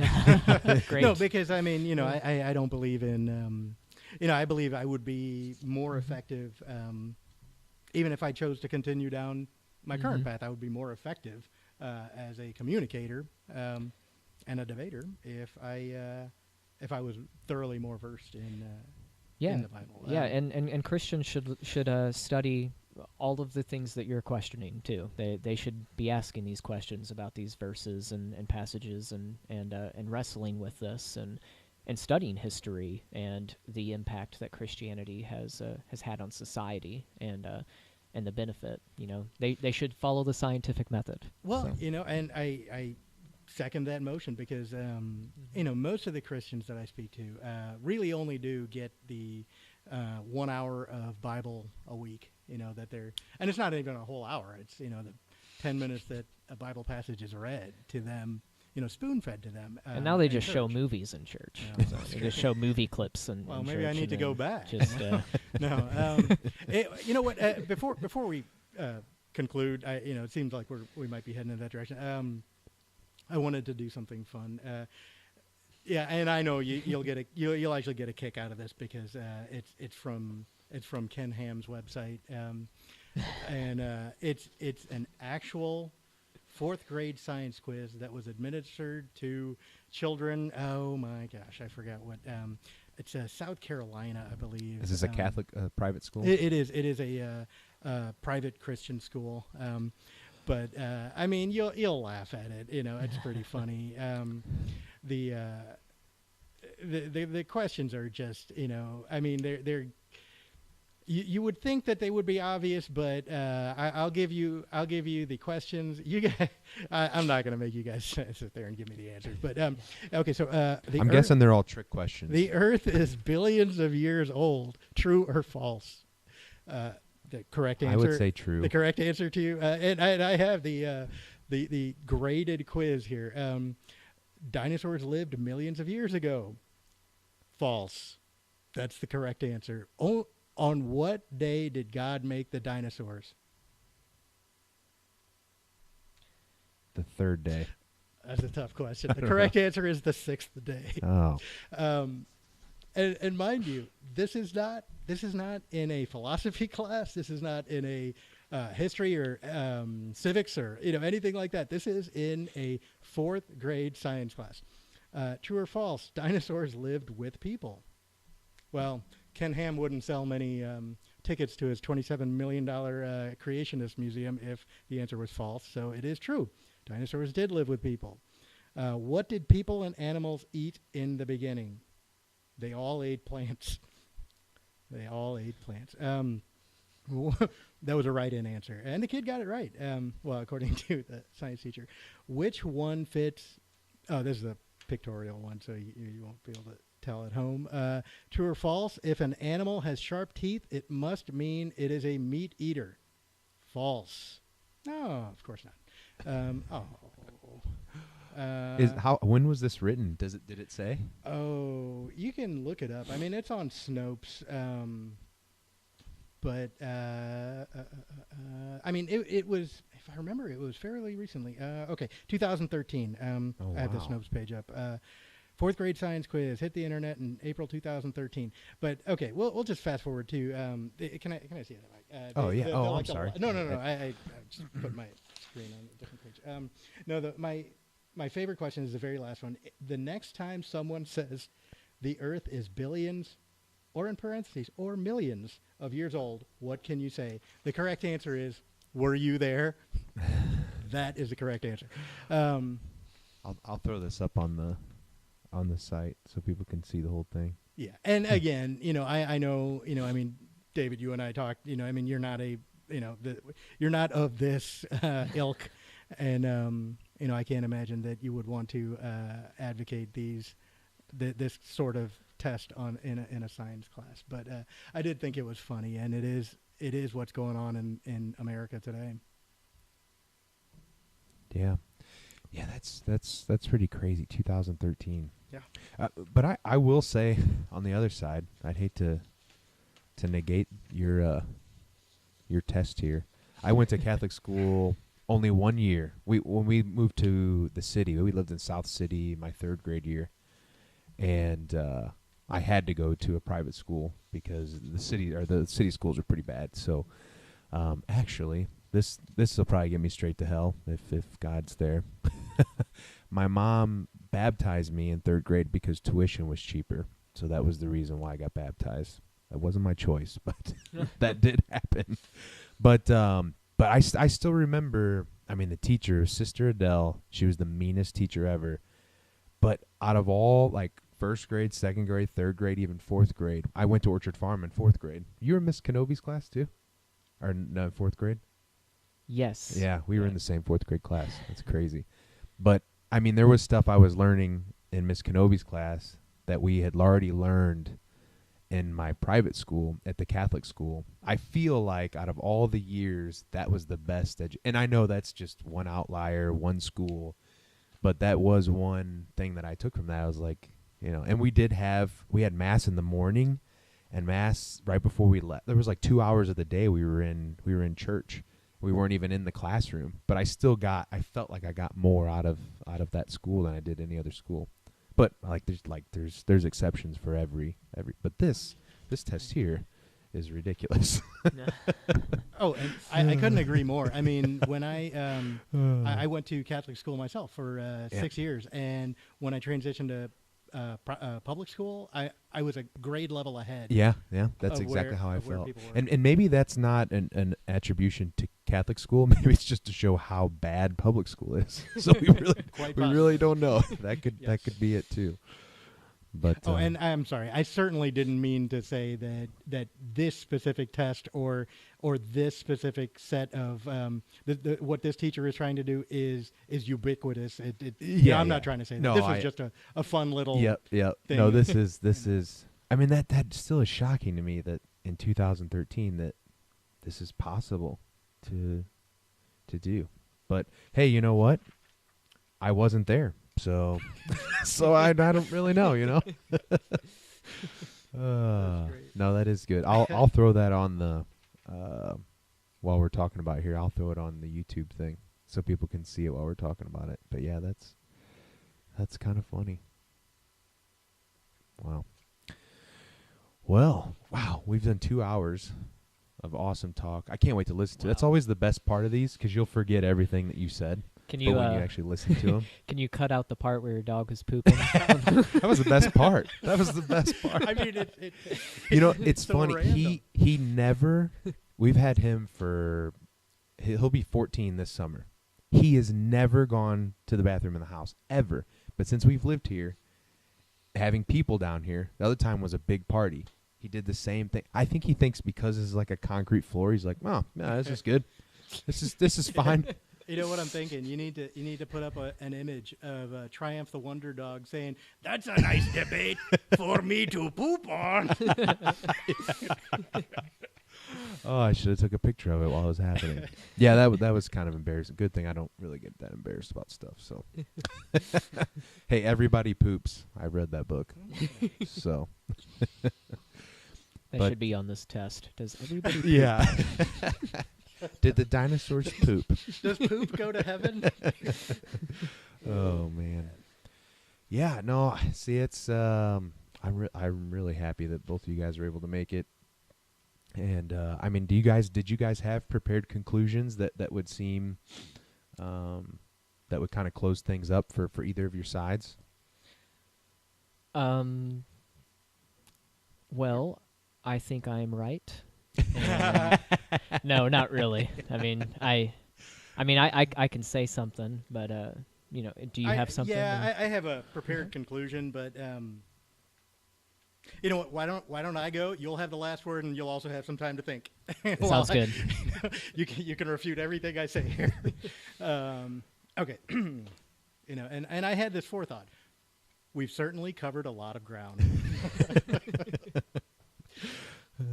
Great. No, because I mean, I don't believe in, I believe I would be more effective, even if I chose to continue down my current path. I would be more effective as a communicator and a debater if I was thoroughly more versed in the Bible. Yeah, and Christians should study all of the things that you're questioning too. They should be asking these questions about these verses and passages and wrestling with this and studying history and the impact that Christianity has had on society and the benefit. They should follow the scientific method. Well, and I second that motion because most of the Christians that I speak to really only do get the 1 hour of Bible a week. That they're, and it's not even a whole hour. It's the 10 minutes that a Bible passage is read to them, spoon fed to them. And now they just church. show movies in church. Yeah, So they just show movie clips and. Well, in maybe church I need to go back. Just No, you know what? Before we conclude, it seems like we might be heading in that direction. I wanted to do something fun. Yeah, and I know you'll actually get a kick out of this because it's from Ken Ham's website, and it's an actual 4th grade science quiz that was administered to children. Oh my gosh, I forgot what. It's South Carolina, I believe. Is this a Catholic private school? It is. It is a private Christian school. But I mean, you'll laugh at it. It's pretty funny. The questions are just, I mean, they're You would think that they would be obvious, but I'll give you the questions. You guys, I'm not going to make you guys sit there and give me the answers. But okay, so I'm guessing they're all trick questions. The Earth is billions of years old. True or false? The correct answer. I would say true. The correct answer to you, and I have the graded quiz here. Dinosaurs lived millions of years ago. False. That's the correct answer. On what day did God make the dinosaurs? The third day. That's a tough question. The correct answer is the sixth day. Oh. And mind you, this is not in a philosophy class. This is not in a history or civics or anything like that. This is in a fourth grade science class. True or false? Dinosaurs lived with people. Well, Ken Ham wouldn't sell many tickets to his $27 million creationist museum if the answer was false. So it is true. Dinosaurs did live with people. What did people and animals eat in the beginning? They all ate plants. They all ate plants. That was a right-in answer. And the kid got it right. Well, according to the science teacher. Which one fits? Oh, this is a pictorial one, so you won't be able to tell at home. True or false? If an animal has sharp teeth, it must mean it is a meat eater. False. No, of course not. When was this written? Did it say? Oh, you can look it up. I mean, it's on Snopes. But I mean, it was, if I remember, it was fairly recently. Okay, 2013. I have the Snopes page up. Fourth grade science quiz hit the internet in April 2013. But okay, we'll just fast forward to. Can I see that? I'm sorry. No. I just put my screen on a different page. My favorite question is the very last one. The next time someone says the Earth is billions, or in parentheses, or millions of years old, what can you say? The correct answer is, were you there? That is the correct answer. I'll throw this up on the site so people can see the whole thing. Yeah, and again, I know, I mean, David, you and I talked, I mean, you're not you're not of this ilk, and I can't imagine that you would want to advocate this sort of test in a science class. But I did think it was funny, and it is what's going on in America today. Yeah. Yeah, that's pretty crazy. 2013. Yeah. But I will say, on the other side, I'd hate to negate your test here. I went to Catholic school only 1 year. When we moved to the city, we lived in South City my third grade year, and I had to go to a private school because the city schools are pretty bad. So actually, this will probably get me straight to hell if God's there. My mom baptized me in third grade because tuition was cheaper. So that was the reason why I got baptized. That wasn't my choice, but that did happen. But I still remember, I mean, the teacher, Sister Adele, she was the meanest teacher ever. But out of all, like, first grade, second grade, third grade, even fourth grade, I went to Orchard Farm in fourth grade. You were in Miss Kenobi's class, too? Or no, fourth grade? Yes. Yeah, we were in the same fourth grade class. That's crazy. But, I mean, there was stuff I was learning in Miss Kenobi's class that we had already learned in my private school at the Catholic school. I feel like out of all the years, that was the best. And I know that's just one outlier, one school. But that was one thing that I took from that. I was like, and we had Mass in the morning and Mass right before we left. There was like 2 hours of the day we were in church. We weren't even in the classroom, but I felt like I got more out of that school than I did any other school. But there's exceptions for every, but this test here is ridiculous. Oh, and I couldn't agree more. I mean, when I went to Catholic school myself for 6 years, and when I transitioned to public school, I was a grade level ahead. Yeah, that's exactly how I felt. And maybe that's not an attribution to Catholic school. Maybe it's just to show how bad public school is. So we really don't know. That could be it too. But Oh, and I'm sorry. I certainly didn't mean to say that this specific test or this specific set of what this teacher is trying to do is ubiquitous. yeah, I'm yeah. not trying to say that. No, This I was just a fun little yep. thing. No, this is. I mean that still is shocking to me that in 2013 that this is possible to do. But hey, you know what? I wasn't there, so so I don't really know, you know. No, that is good. I'll throw that on the while we're talking about it here. I'll throw it on the YouTube thing so people can see it while we're talking about it. But yeah, that's kind of funny. Wow. Well, wow, we've done 2 hours of awesome talk. I can't wait to listen to. That's always the best part of these because you'll forget everything that you said. Can you, but when you actually listen to them, can you cut out the part where your dog was pooping? that was the best part. That was the best part. I mean, you know, it's so funny. random. He never. We've had him for. He'll be 14 this summer. He has never gone to the bathroom in the house ever. But since we've lived here, having people down here, the other time was a big party. He did the same thing. I think he thinks because it's like a concrete floor, he's like, "Oh, no, this is good. This is fine." You know what I'm thinking? You need to put up an image of Triumph the Wonder Dog saying, "That's a nice debate for me to poop on." Oh, I should have took a picture of it while it was happening. Yeah, that was kind of embarrassing. Good thing I don't really get that embarrassed about stuff. So, hey, everybody poops. I read that book. So That should be on this test. Does everybody poop? yeah. Did the dinosaurs poop? Does poop go to heaven? Oh man. Yeah, no, see it's I'm really happy that both of you guys were able to make it. And I mean, did you guys have prepared conclusions that would seem that would kind of close things up for either of your sides? Well, I think I'm right. No, not really. I mean, I can say something, but you know, do you have something? Yeah, I have a prepared conclusion, but you know what? Why don't I go? You'll have the last word, and you'll also have some time to think. Sounds good. You can refute everything I say here. Okay, you know, and I had this forethought. We've certainly covered a lot of ground.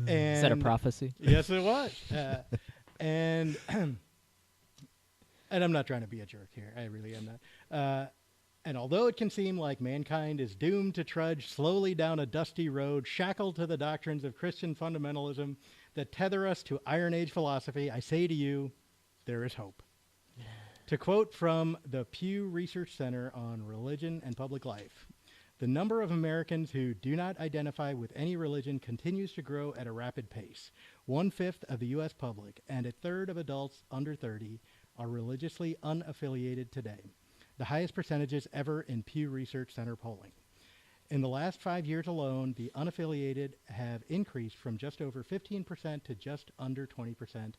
Is that a prophecy? Yes, it was. And I'm not trying to be a jerk here. I really am not. And although it can seem like mankind is doomed to trudge slowly down a dusty road, shackled to the doctrines of Christian fundamentalism that tether us to Iron Age philosophy, I say to you, there is hope. To quote from the Pew Research Center on Religion and Public Life, the number of Americans who do not identify with any religion continues to grow at a rapid pace. 1/5 of the U.S. public and 1/3 of adults under 30 are religiously unaffiliated today, the highest percentages ever in Pew Research Center polling. In the last 5 years alone, the unaffiliated have increased from just over 15% to just under 20%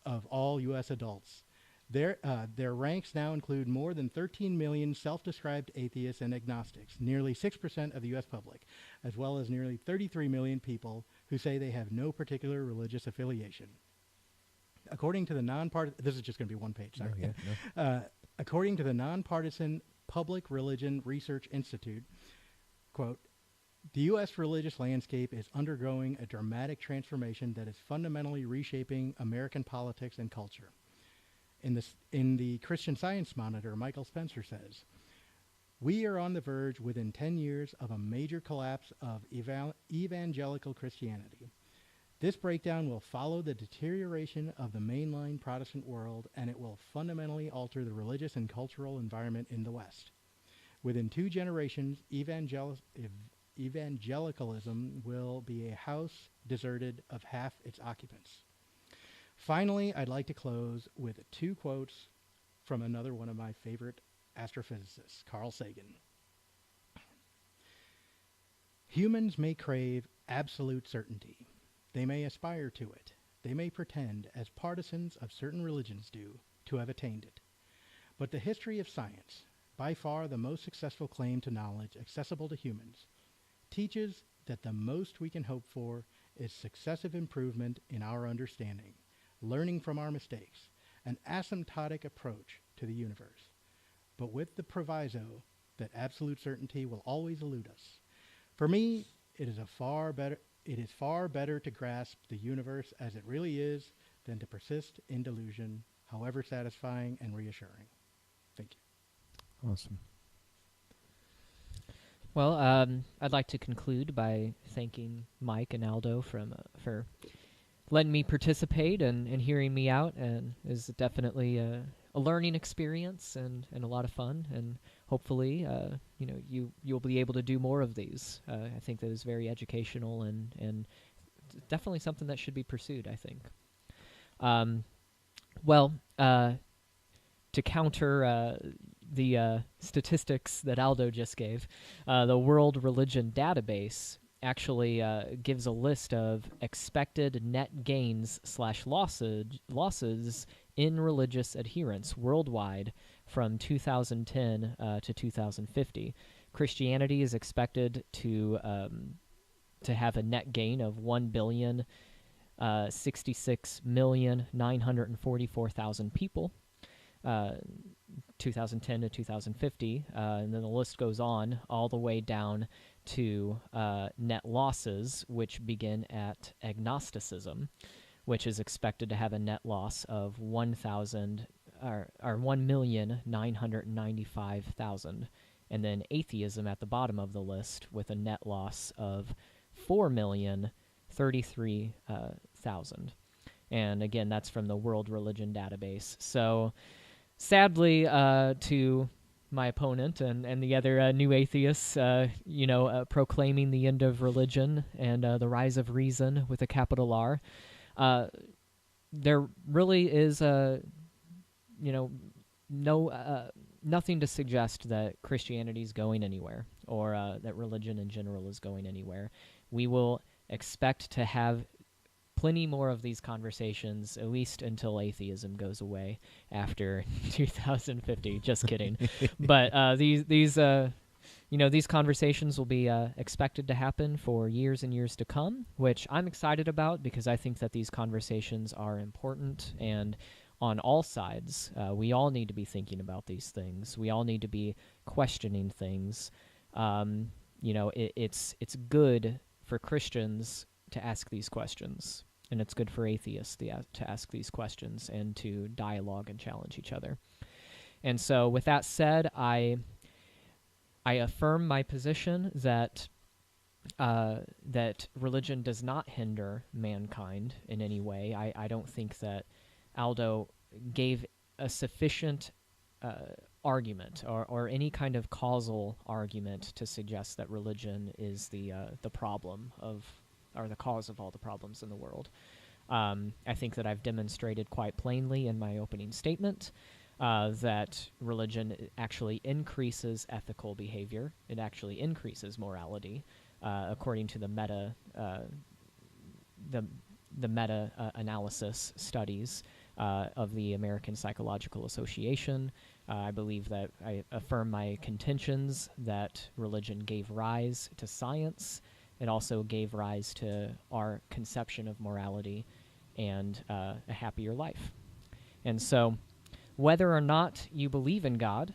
of all U.S. adults. Their ranks now include more than 13 million self-described atheists and agnostics, nearly 6% of the U.S. public, as well as nearly 33 million people who say they have no particular religious affiliation. According to the nonpartisan, this is just going to be one page, sorry. Oh, yeah, no. According to the Nonpartisan Public Religion Research Institute, quote, the U.S. religious landscape is undergoing a dramatic transformation that is fundamentally reshaping American politics and culture. In the Christian Science Monitor, Michael Spencer says, we are on the verge within 10 years of a major collapse of evangelical Christianity. This breakdown will follow the deterioration of the mainline Protestant world, and it will fundamentally alter the religious and cultural environment in the West. Within 2 generations, evangelicalism will be a house deserted of half its occupants. Finally, I'd like to close with 2 quotes from another one of my favorite astrophysicists, Carl Sagan. Humans may crave absolute certainty. They may aspire to it. They may pretend, as partisans of certain religions do, to have attained it. But the history of science, by far the most successful claim to knowledge accessible to humans, teaches that the most we can hope for is successive improvement in our understanding, learning from our mistakes, an asymptotic approach to the universe, but with the proviso that absolute certainty will always elude us. For me, it is far better to grasp the universe as it really is than to persist in delusion, however satisfying and reassuring. Thank you. Awesome. Well, I'd like to conclude by thanking Mike and Aldo for letting me participate and hearing me out, and is definitely a learning experience and a lot of fun, and hopefully you'll be able to do more of these. I think that is very educational and definitely something that should be pursued, I think. To counter the statistics that Aldo just gave, the World Religion Database actually gives a list of expected net gains / losses in religious adherence worldwide from 2010 to 2050. Christianity is expected to have a net gain of 1,066,944,000 people. 2010 to 2050, and then the list goes on all the way down to net losses, which begin at agnosticism, which is expected to have a net loss of 1,995,000, and then atheism at the bottom of the list with a net loss of 4,033,000. And again, that's from the World Religion Database. So sadly, to my opponent and the other new atheists, proclaiming the end of religion and the rise of reason with a capital R, there really is nothing to suggest that Christianity is going anywhere or that religion in general is going anywhere. We will expect to have plenty more of these conversations, at least until atheism goes away after 2050. Just kidding. But these conversations will be expected to happen for years and years to come, which I'm excited about because I think that these conversations are important, and on all sides, we all need to be thinking about these things. We all need to be questioning things. It's good for Christians to ask these questions, and it's good for atheists to ask these questions and to dialogue and challenge each other. And so with that said, I affirm my position that religion does not hinder mankind in any way. I don't think that Aldo gave a sufficient argument or any kind of causal argument to suggest that religion is the problem of, or the cause of all the problems in the world. I think that I've demonstrated quite plainly in my opening statement that religion actually increases ethical behavior. It actually increases morality, according to the meta-analysis studies of the American Psychological Association. I believe that I affirm my contentions that religion gave rise to science. It also gave rise to our conception of morality and a happier life. And so, whether or not you believe in God,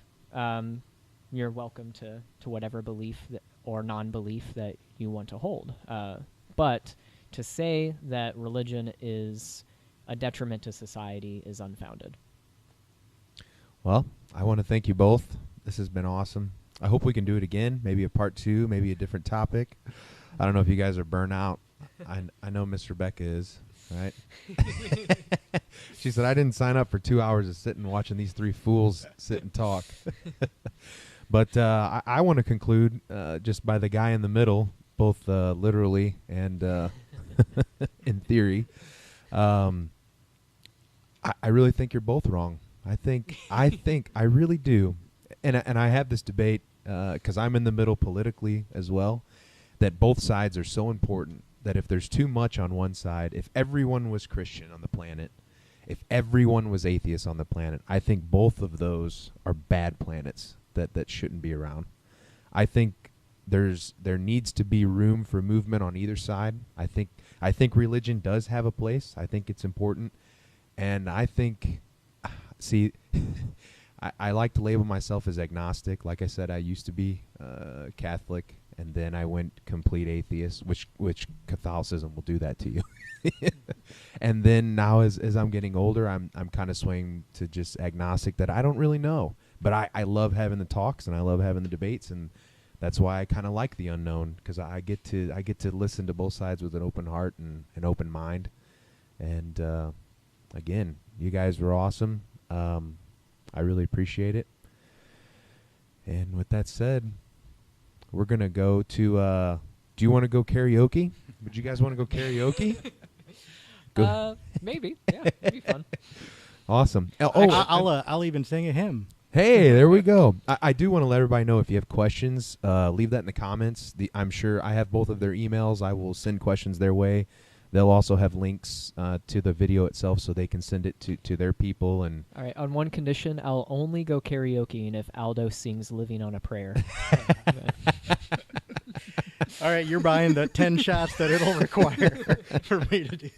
you're welcome to whatever belief or non-belief that you want to hold. But to say that religion is a detriment to society is unfounded. Well, I want to thank you both. This has been awesome. I hope we can do it again, maybe a part 2, maybe a different topic. I don't know if you guys are burnt out. I know Miss Rebecca is, right? She said, I didn't sign up for 2 hours of sitting watching these three fools sit and talk. But I want to conclude just by the guy in the middle, both literally and in theory. I really think you're both wrong. I really do. And I have this debate because I'm in the middle politically as well, that both sides are so important that if there's too much on one side, if everyone was Christian on the planet, if everyone was atheist on the planet, I think both of those are bad planets that shouldn't be around. I think there needs to be room for movement on either side. I think religion does have a place. I think it's important, and I think, see, I like to label myself as agnostic. Like I said, I used to be Catholic, and then I went complete atheist, which Catholicism will do that to you. And then now, as I'm getting older, I'm kind of swaying to just agnostic, that I don't really know. But I love having the talks, and I love having the debates, and that's why I kind of like the unknown, because I get to listen to both sides with an open heart and an open mind. And again, you guys were awesome. I really appreciate it. And with that said, we're gonna go to. Do you want to go karaoke? Would you guys want to go karaoke? Maybe. Yeah, it'd be fun. Awesome. I'll even sing a hymn. Hey, there we go. I do want to let everybody know, if you have questions, leave that in the comments. I'm sure I have both of their emails. I will send questions their way. They'll also have links to the video itself, so they can send it to their people. And all right, on one condition, I'll only go karaoke, and if Aldo sings "Living on a Prayer." All right, you're buying the 10 shots that it'll require for me to do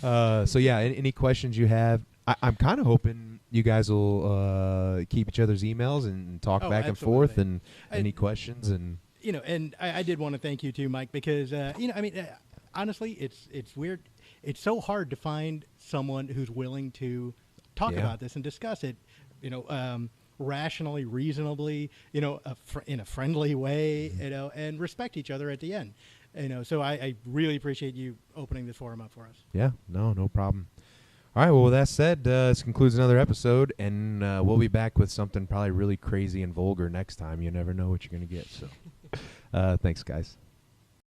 that. So yeah, any questions you have, I'm kind of hoping you guys will keep each other's emails and talk back and forth, and any questions. And and I did want to thank you too, Mike, because honestly, it's weird. It's so hard to find someone who's willing to talk about this and discuss it, rationally, reasonably, in a friendly way, and respect each other at the end. So I really appreciate you opening this forum up for us. Yeah, no problem. All right, well, with that said, this concludes another episode, and we'll be back with something probably really crazy and vulgar next time. You never know what you're going to get. So thanks, guys.